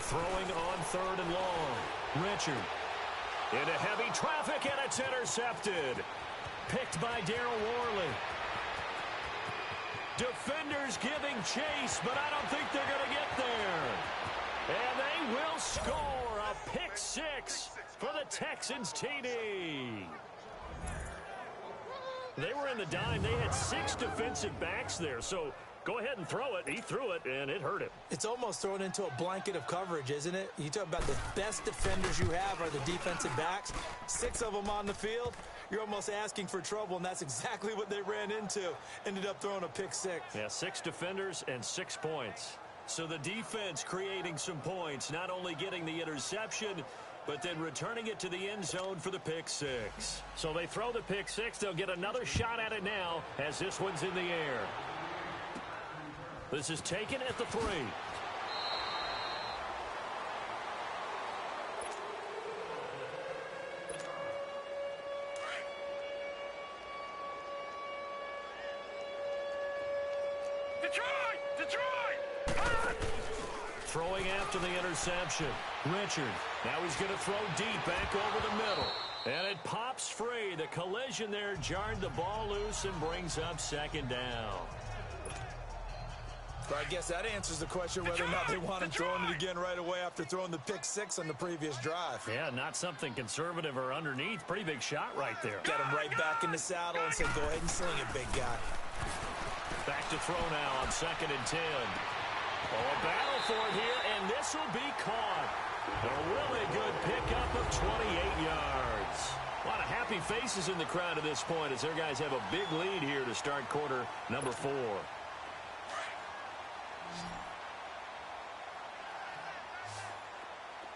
Throwing on 3rd and long. Richard into heavy traffic, and it's intercepted. Picked by Darryl Worley. Defenders giving chase, but I don't think they're going to get there. And they will score a pick 6 for the Texans TD. They were in the dime. They had 6 defensive backs there, so go ahead and throw it. He threw it, and it hurt him. It's almost thrown into a blanket of coverage, isn't it? You talk about the best defenders you have are the defensive backs. 6 of them on the field. You're almost asking for trouble, and that's exactly what they ran into. Ended up throwing a pick 6. Yeah, 6 defenders and 6 points. So the defense creating some points, not only getting the interception, but then returning it to the end zone for the pick 6. So they throw the pick 6. They'll get another shot at it now as this one's in the air. This is taken at the 3. Throwing after the interception. Richard. Now he's going to throw deep back over the middle. And it pops free. The collision there jarred the ball loose and brings up 2nd down. But I guess that answers the question whether or not they want him throwing it again right away after throwing the pick 6 on the previous drive. Yeah, not something conservative or underneath. Pretty big shot right there. Got him right back in the saddle and said, go ahead and sling it, big guy. Back to throw now on 2nd and 10. Oh, a battle for it here, and this will be caught. A really good pickup of 28 yards. A lot of happy faces in the crowd at this point as their guys have a big lead here to start quarter number 4.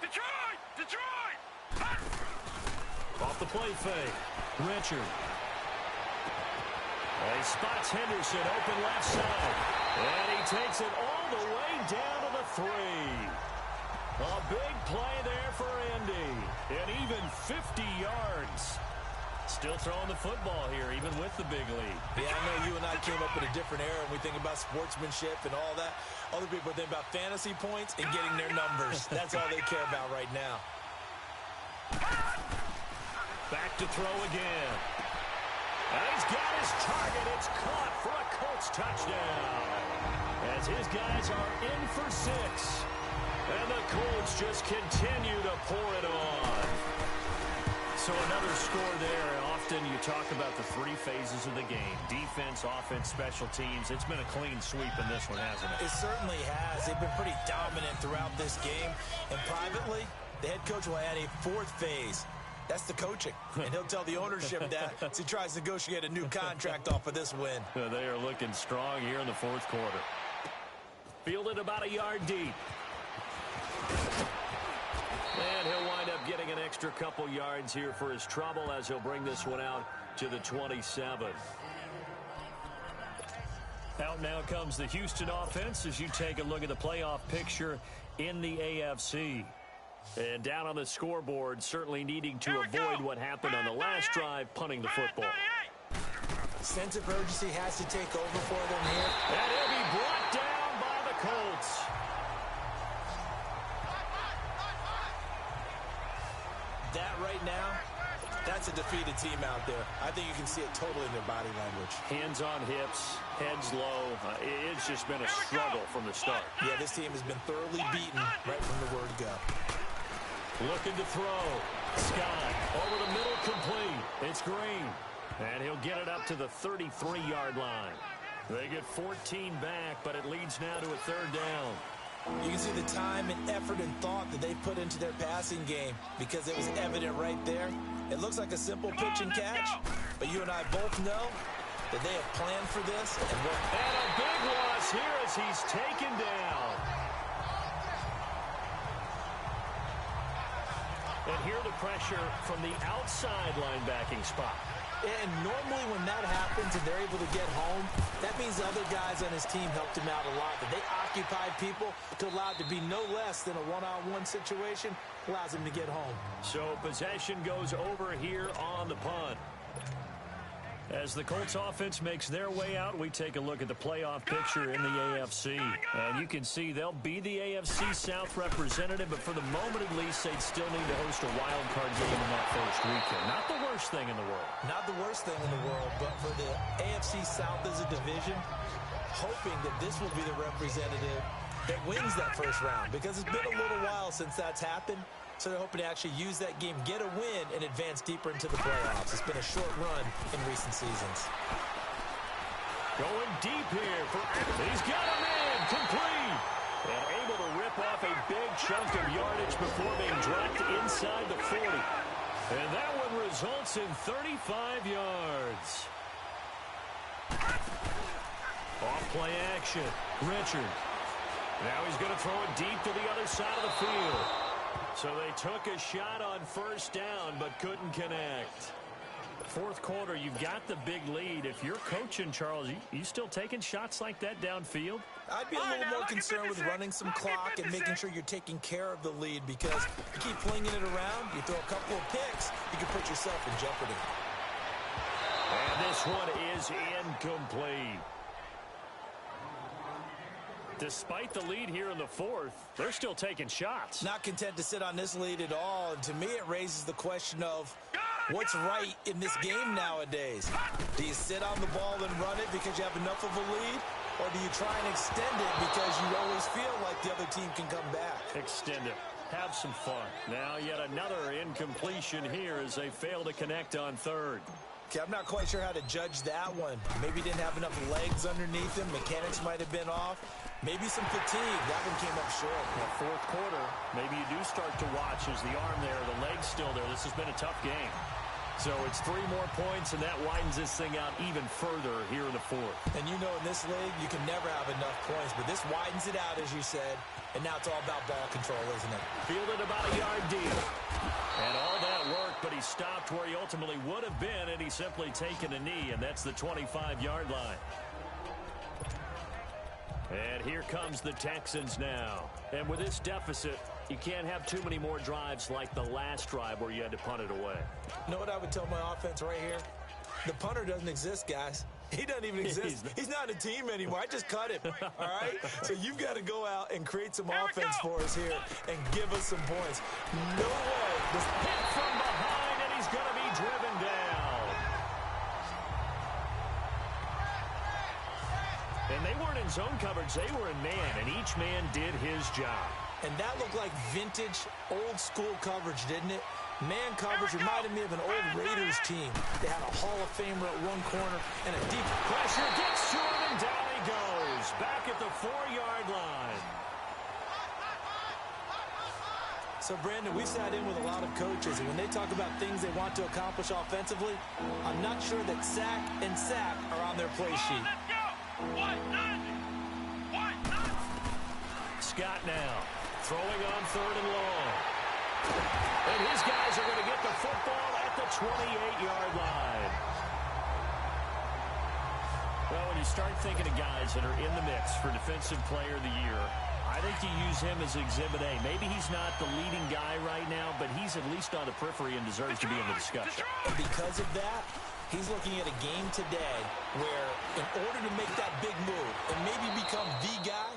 Detroit! Off the play fake. Richard. He spots Henderson open left side. And he takes it all the way down to the 3. A big play there for Indy. And even 50 yards. Still throwing the football here, even with the big lead. Yeah, I know you and I came up in a different era, and we think about sportsmanship and all that. Other people think about fantasy points and getting their numbers. That's all they care about right now. Back to throw again. And he's got his target. It's caught for a Colts touchdown. As his guys are in for 6. And the Colts just continue to pour it on. So another score there. Often you talk about the 3 phases of the game. Defense, offense, special teams. It's been a clean sweep in this one, hasn't it? It certainly has. They've been pretty dominant throughout this game. And privately, the head coach will add a 4th phase. That's the coaching. And he'll tell the ownership that as he tries to negotiate a new contract off of this win. They are looking strong here in the 4th quarter. Fielded about a yard deep. And he'll wind up getting an extra couple yards here for his trouble as he'll bring this one out to the 27. Out now comes the Houston offense as you take a look at the playoff picture in the AFC. And down on the scoreboard, certainly needing to avoid what happened on the last drive, punting the football. Sense of urgency has to take over for them here. And he'll be brought down by the Colts. That right now, that's a defeated team out there. I think you can see it totally in their body language. Hands on hips, heads low. It's just been a struggle from the start. Yeah, this team has been thoroughly beaten right from the word go. Looking to throw. Scott over the middle, complete. It's Green. And he'll get it up to the 33-yard line. They get 14 back, but it leads now to a third down. You can see the time and effort and thought that they put into their passing game because it was evident right there. It looks like a simple pitch and catch, but you and I both know that they have planned for this. And a big loss here as he's taken down. And here the pressure from the outside linebacking spot. And normally when that happens and they're able to get home, that means the other guys on his team helped him out a lot. That they occupied people to allow it to be no less than a one-on-one situation, allows him to get home. So possession goes over here on the punt. As the Colts offense makes their way out, we take a look at the playoff picture in the AFC. And you can see they'll be the AFC South representative, but for the moment at least, they'd still need to host a wild card game in that first weekend. Not the worst thing in the world. Not the worst thing in the world, but for the AFC South as a division, hoping that this will be the representative that wins that first round, because it's been a little while since that's happened. So they're hoping to actually use that game, get a win, and advance deeper into the playoffs. It's been a short run in recent seasons. Going deep here for he's got a man complete. And able to rip off a big chunk of yardage before being dropped inside the 40. And that one results in 35 yards. Off play action. Richard. Now he's going to throw it deep to the other side of the field. So they took a shot on first down, but couldn't connect. Fourth quarter, you've got the big lead. If you're coaching, Charles, you still taking shots like that downfield? I'd be a little more concerned with running some clock and making sure you're taking care of the lead, because you keep flinging it around, you throw a couple of picks, you can put yourself in jeopardy. And this one is incomplete. Despite the lead here in the fourth, they're still taking shots. Not content to sit on this lead at all. And to me, it raises the question of what's right in this game nowadays. Do you sit on the ball and run it because you have enough of a lead? Or do you try and extend it because you always feel like the other team can come back? Extend it. Have some fun. Now yet another incompletion here as they fail to connect on third. Okay, I'm not quite sure how to judge that one. Maybe didn't have enough legs underneath him. Mechanics might have been off. Maybe some fatigue. That one came up short. Now, fourth quarter, maybe you do start to watch as the arm there, the leg's still there. This has been a tough game. So it's 3 more points, and that widens this thing out even further here in the fourth. And you know in this league, you can never have enough points. But this widens it out, as you said. And now it's all about ball control, isn't it? Fielded about a yard deep. And all that worked, but he stopped where he ultimately would have been, and he's simply taken a knee, and that's the 25-yard line. And here comes the Texans now. And with this deficit, you can't have too many more drives like the last drive where you had to punt it away. You know what I would tell my offense right here? The punter doesn't exist, guys. He doesn't even exist. He's not a team anymore. I just cut him, all right? So you've got to go out and create some offense for us here and give us some points. No way. This hit from behind, and he's going to be driven down. And they weren't in zone coverage. They were in man, and each man did his job. And that looked like vintage, old-school coverage, didn't it? Man coverage reminded me of an old Raiders team. They had a Hall of Famer at one corner and a deep pressure gets to him, and down he goes. Back at the 4-yard line. So, Brandon, we sat in with a lot of coaches, and when they talk about things they want to accomplish offensively, I'm not sure that sack and sack are on their play sheet. Scott now throwing on 3rd and long. And his guys are going to get the football at the 28-yard line. Well, when you start thinking of guys that are in the mix for Defensive Player of the Year, I think you use him as Exhibit A. Maybe he's not the leading guy right now, but he's at least on the periphery and deserves to be in the discussion. And because of that, he's looking at a game today where in order to make that big move and maybe become the guy,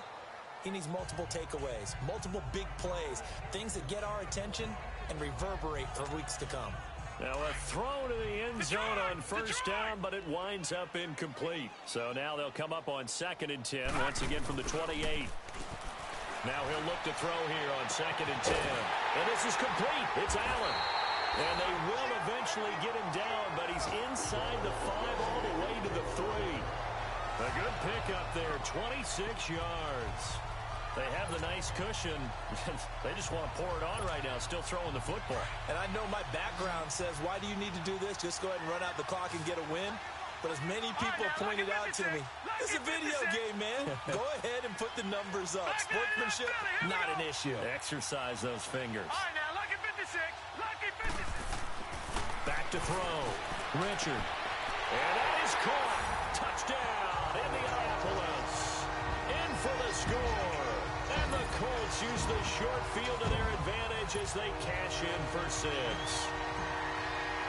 he needs multiple takeaways, multiple big plays, things that get our attention and reverberate for weeks to come. Now a throw to the end zone on first down, but it winds up incomplete. So now they'll come up on 2nd and 10, once again from the 28. Now he'll look to throw here on 2nd and 10. And this is complete. It's Allen. And they will eventually get him down, but he's inside the 5 all the way to the 3. A good pickup there, 26 yards. They have the nice cushion. They just want to pour it on right now, still throwing the football. And I know my background says, why do you need to do this? Just go ahead and run out the clock and get a win. But as many people pointed out to me, it's a video game, man. Go ahead and put the numbers up. Sportsmanship, not an issue. Exercise those fingers. All right, now, lucky 56. Lucky 56. Back to throw. Richard. And that is caught. Touchdown, Indianapolis. In for the score. And the Colts use the short field to their advantage as they cash in for 6.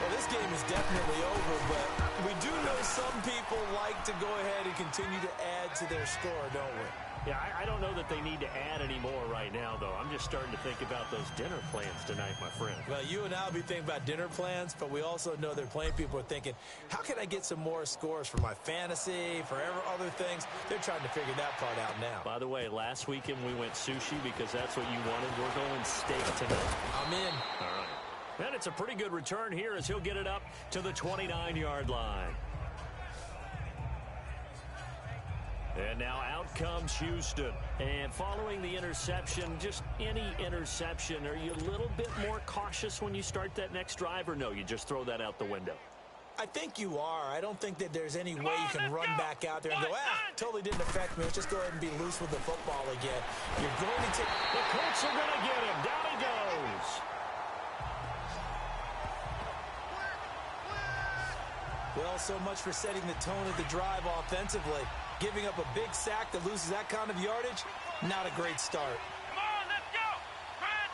Well, this game is definitely over, but we do know some people like to go ahead and continue to add to their score, don't we? Yeah, I don't know that they need to add any more right now, though. I'm just starting to think about those dinner plans tonight, my friend. Well, you and I will be thinking about dinner plans, but we also know they're playing people are thinking, how can I get some more scores for my fantasy, for other things? They're trying to figure that part out now. By the way, last weekend we went sushi because that's what you wanted. We're going steak tonight. I'm in. All right. And it's a pretty good return here as he'll get it up to the 29-yard line. And now out comes Houston. And following the interception, just any interception, are you a little bit more cautious when you start that next drive, or no, you just throw that out the window? I think you are. I don't think that there's any way you can run back out there and go, totally didn't affect me. Let's just go ahead and be loose with the football again. You're going to take... The Colts are going to get him. Down he goes. Well, so much for setting the tone of the drive offensively. Giving up a big sack that loses that kind of yardage, not a great start. Come on, let's go. Ryan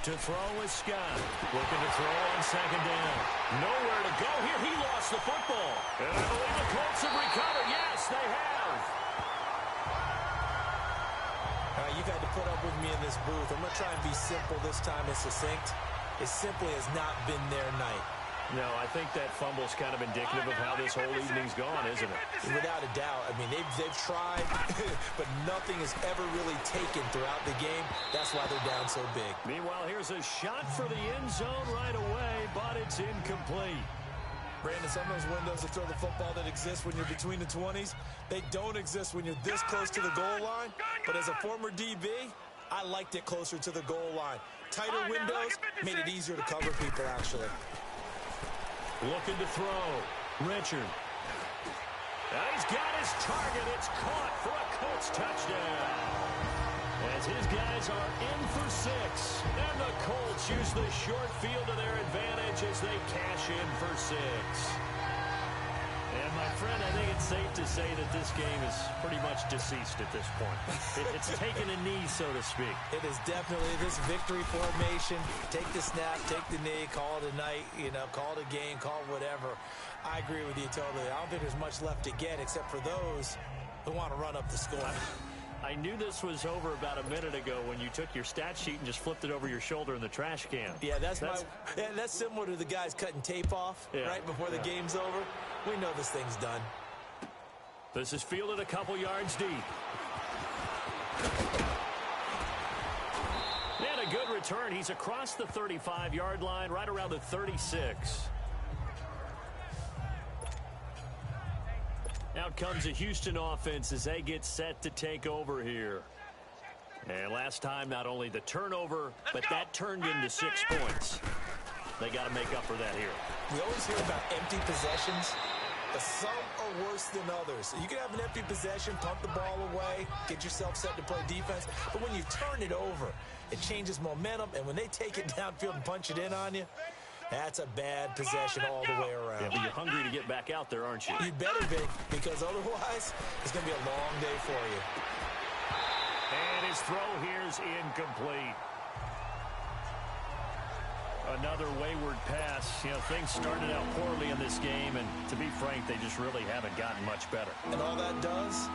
38. To throw is Scott. Looking to throw on second down. Nowhere to go here. He lost the football. And I believe the Colts have recovered. Yes, they have. All right, you've had to put up with me in this booth. I'm going to try and be simple this time and succinct. It simply has not been their night. No, I think that fumble's kind of indicative of how this whole evening's gone, isn't it? Without a doubt. I mean, they've tried, but nothing is ever really taken throughout the game. That's why they're down so big. Meanwhile, here's a shot for the end zone right away, but it's incomplete. Brandon, some of those windows to throw the football that exist when you're between the 20s, they don't exist when you're this close to the goal line. But as a former DB, I liked it closer to the goal line. Tighter windows made it easier to cover people, actually. Looking to throw. Richard. And he's got his target. It's caught for a Colts touchdown. As his guys are in for 6. And the Colts use the short field to their advantage as they cash in for 6. And my friend, I think it's safe to say that this game is pretty much deceased at this point. It's taken a knee, so to speak. It is definitely this victory formation. Take the snap, take the knee, call it a night, call it a game, call it whatever. I agree with you totally. I don't think there's much left to get except for those who want to run up the score. I knew this was over about a minute ago when you took your stat sheet and just flipped it over your shoulder in the trash can. Yeah, that's similar to the guys cutting tape off right before the game's over. We know this thing's done. This is fielded a couple yards deep. And a good return. He's across the 35-yard line, right around the 36. Out comes a Houston offense as they get set to take over here. And last time, not only the turnover, but that turned into 6 points. They got to make up for that here. We always hear about empty possessions, but some are worse than others. You can have an empty possession, pump the ball away, get yourself set to play defense, but when you turn it over, it changes momentum, and when they take it downfield and punch it in on you, that's a bad possession all the way around. Yeah, but you're hungry to get back out there, aren't you? You better be, because otherwise, it's going to be a long day for you. And his throw here's incomplete. Another wayward pass. Things started out poorly in this game, and to be frank, they just really haven't gotten much better. And all that does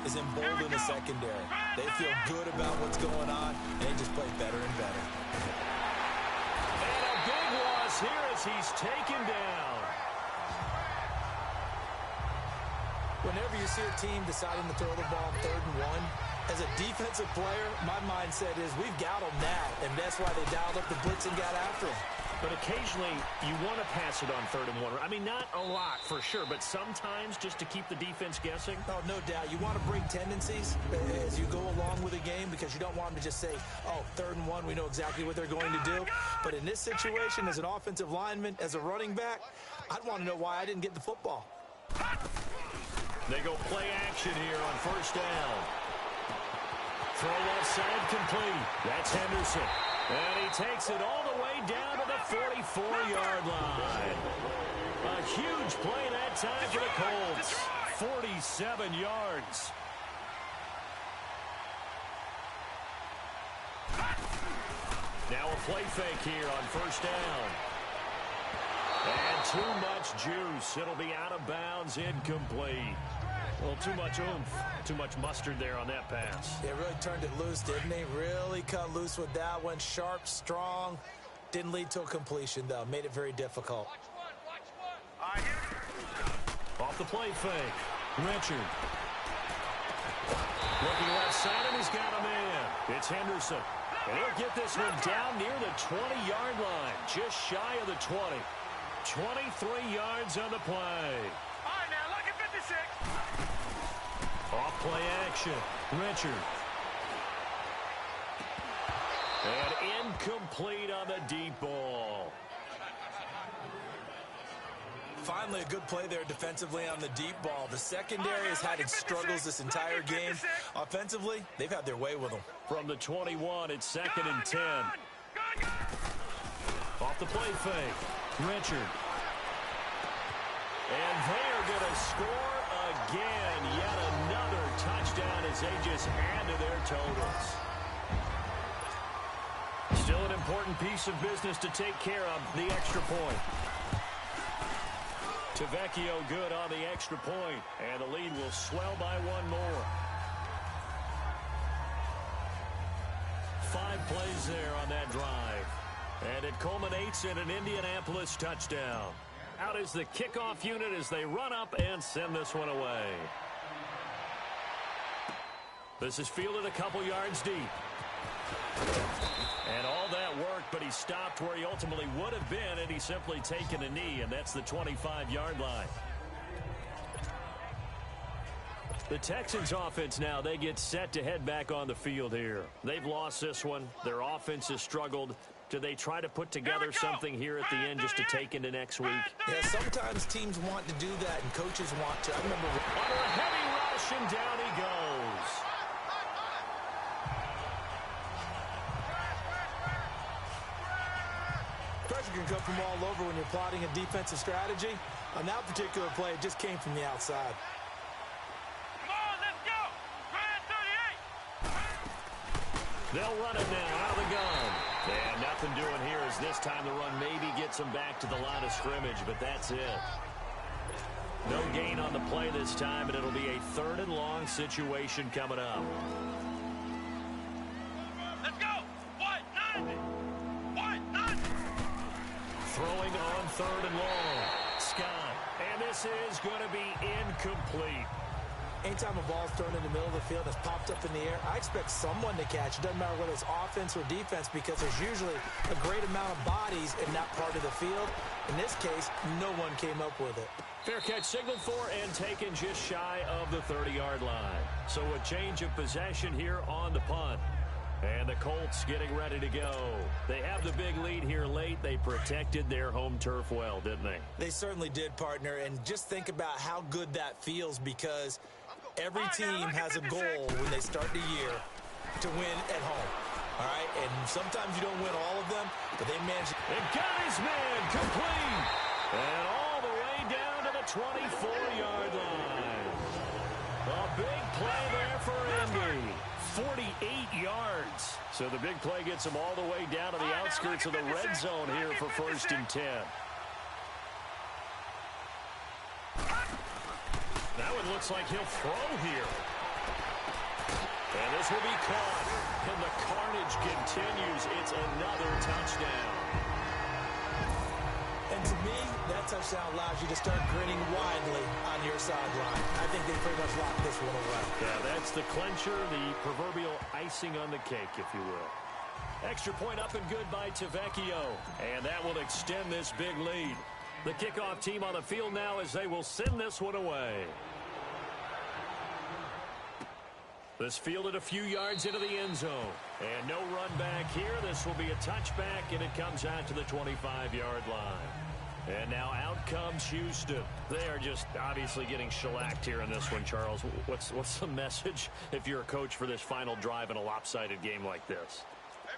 is embolden the secondary. They feel good about what's going on, and they just play better and better. And a big loss here as he's taken down. Whenever you see a team deciding to throw the ball on 3rd and 1, As a defensive player, my mindset is we've got them now, and that's why they dialed up the blitz and got after him. But occasionally, you want to pass it on 3rd and 1. I mean, not a lot for sure, but sometimes just to keep the defense guessing. Oh, no doubt. You want to break tendencies as you go along with a game because you don't want them to just say, oh, 3rd and 1, we know exactly what they're going to do. But in this situation, as an offensive lineman, as a running back, I'd want to know why I didn't get the football. They go play action here on 1st down. Throw left side complete. That's Henderson. And he takes it all the way down to the 44-yard line. A huge play that time for the Colts. 47 yards. Now a play fake here on 1st down. And too much juice. It'll be out of bounds, incomplete. Well, too much oomph, too much mustard there on that pass. They really turned it loose, didn't they? Really cut loose with that one. Sharp, strong. Didn't lead to a completion, though. Made it very difficult. Off the play fake. Richard. Looking left side, and he's got a man. It's Henderson. And he'll get this one down near the 20-yard line. Just shy of the 20. 23 yards on the play. All right, now, look at 56. Off play action. Richard. And incomplete on the deep ball. Finally, a good play there defensively on the deep ball. The secondary has had its struggles this entire game. Offensively, they've had their way with them. From the 21, it's 2nd and 10. Off the play fake. Richard. And they're going to score again. Yet another touchdown as they just add to their totals. Still an important piece of business to take care of, the extra point. Tavecchio good on the extra point, and the lead will swell by one more. 5 plays there on that drive. And it culminates in an Indianapolis touchdown. Out is the kickoff unit as they run up and send this one away. This is fielded a couple yards deep. And all that work, but he stopped where he ultimately would have been, and he's simply taken a knee, and that's the 25-yard line. The Texans offense now, they get set to head back on the field here. They've lost this one. Their offense has struggled. Do they try to put together something here at the end just to take into next week? Yeah, sometimes teams want to do that, and coaches want to. I remember under a heavy rush, and down he goes. pressure can come from all over when you're plotting a defensive strategy. On that particular play, it just came from the outside. Come on, let's go! Ryan 38! They'll run it now out of the gun. And nothing doing here as this time the run maybe gets them back to the line of scrimmage, but that's it. No gain on the play this time, and it'll be a 3rd and long situation coming up. Let's go! What? None! What? None! Throwing on 3rd and long. Scott. And this is going to be incomplete. Anytime a ball's thrown in the middle of the field, it's popped up in the air, I expect someone to catch. It doesn't matter whether it's offense or defense because there's usually a great amount of bodies in that part of the field. In this case, no one came up with it. Fair catch signaled for and taken just shy of the 30-yard line. So a change of possession here on the punt. And the Colts getting ready to go. They have the big lead here late. They protected their home turf well, didn't they? They certainly did, partner. And just think about how good that feels because every team has a goal when they start the year to win at home. All right? And sometimes you don't win all of them, but they managed. They got his man complete. And all the way down to the 24-yard line. A big play there for Indy. 48 yards. So the big play gets them all the way down to the outskirts of the red zone here for 1st and 10. That one looks like he'll throw here. And this will be caught. And the carnage continues. It's another touchdown. And to me, That touchdown allows you to start grinning widely on your sideline. I think they pretty much locked this one away. Yeah, that's the clincher, the proverbial icing on the cake, if you will. Extra point up and good by Tavecchio. And that will extend this big lead. The kickoff team on the field now as they will send this one away. This fielded a few yards into the end zone. And no run back here. This will be a touchback, and it comes out to the 25-yard line. And now out comes Houston. They are just obviously getting shellacked here in this one, Charles. What's the message if you're a coach for this final drive in a lopsided game like this?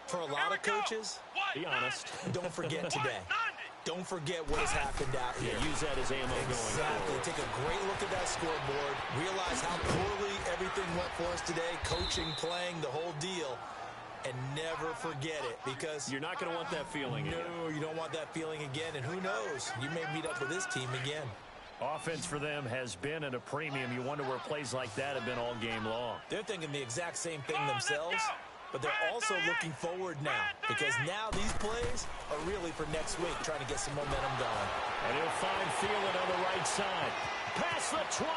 For a lot of coaches, be honest. Don't forget today. Don't forget what has happened out here. Yeah, use that as ammo going forward. Take a great look at that scoreboard. Realize how poorly everything went for us today. Coaching, playing, the whole deal. And never forget it, because you're not going to want that feeling again. No, you don't want that feeling again. And who knows? You may meet up with this team again. Offense for them has been at a premium. You wonder where plays like that have been all game long. They're thinking the exact same thing themselves. But they're also looking forward now, because now these plays are really for next week, trying to get some momentum going. And he'll find Thielen on the right side. Past the 20.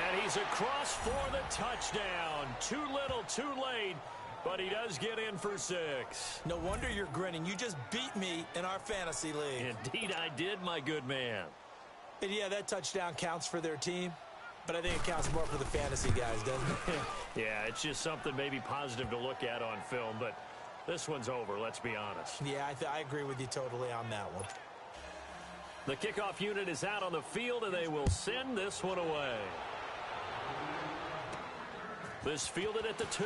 And he's across for the touchdown. Too little, too late. But he does get in for 6. No wonder you're grinning. You just beat me in our fantasy league. Indeed I did, my good man. And yeah, that touchdown counts for their team. But I think it counts more for the fantasy guys, doesn't it? Yeah, it's just something maybe positive to look at on film, but this one's over, let's be honest. Yeah, I agree with you totally on that one. The kickoff unit is out on the field, and they will send this one away. This fielded at the 2.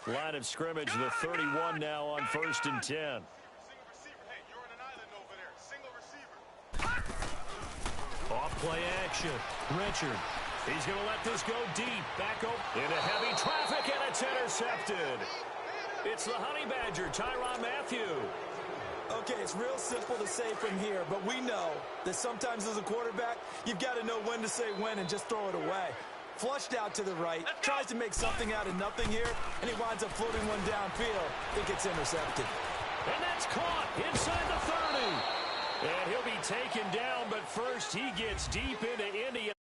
Line of scrimmage, the 31 now on 1st and 10. Off play action. Richard. He's going to let this go deep. Back up into heavy traffic, and it's intercepted. It's the Honey Badger, Tyrann Mathieu. Okay, it's real simple to say from here, but we know that sometimes as a quarterback, you've got to know when to say when and just throw it away. Flushed out to the right, tries to make something out of nothing here, and he winds up floating one downfield. I think it's intercepted. And that's caught inside the 30. And he'll be taken down, but first he gets deep into India.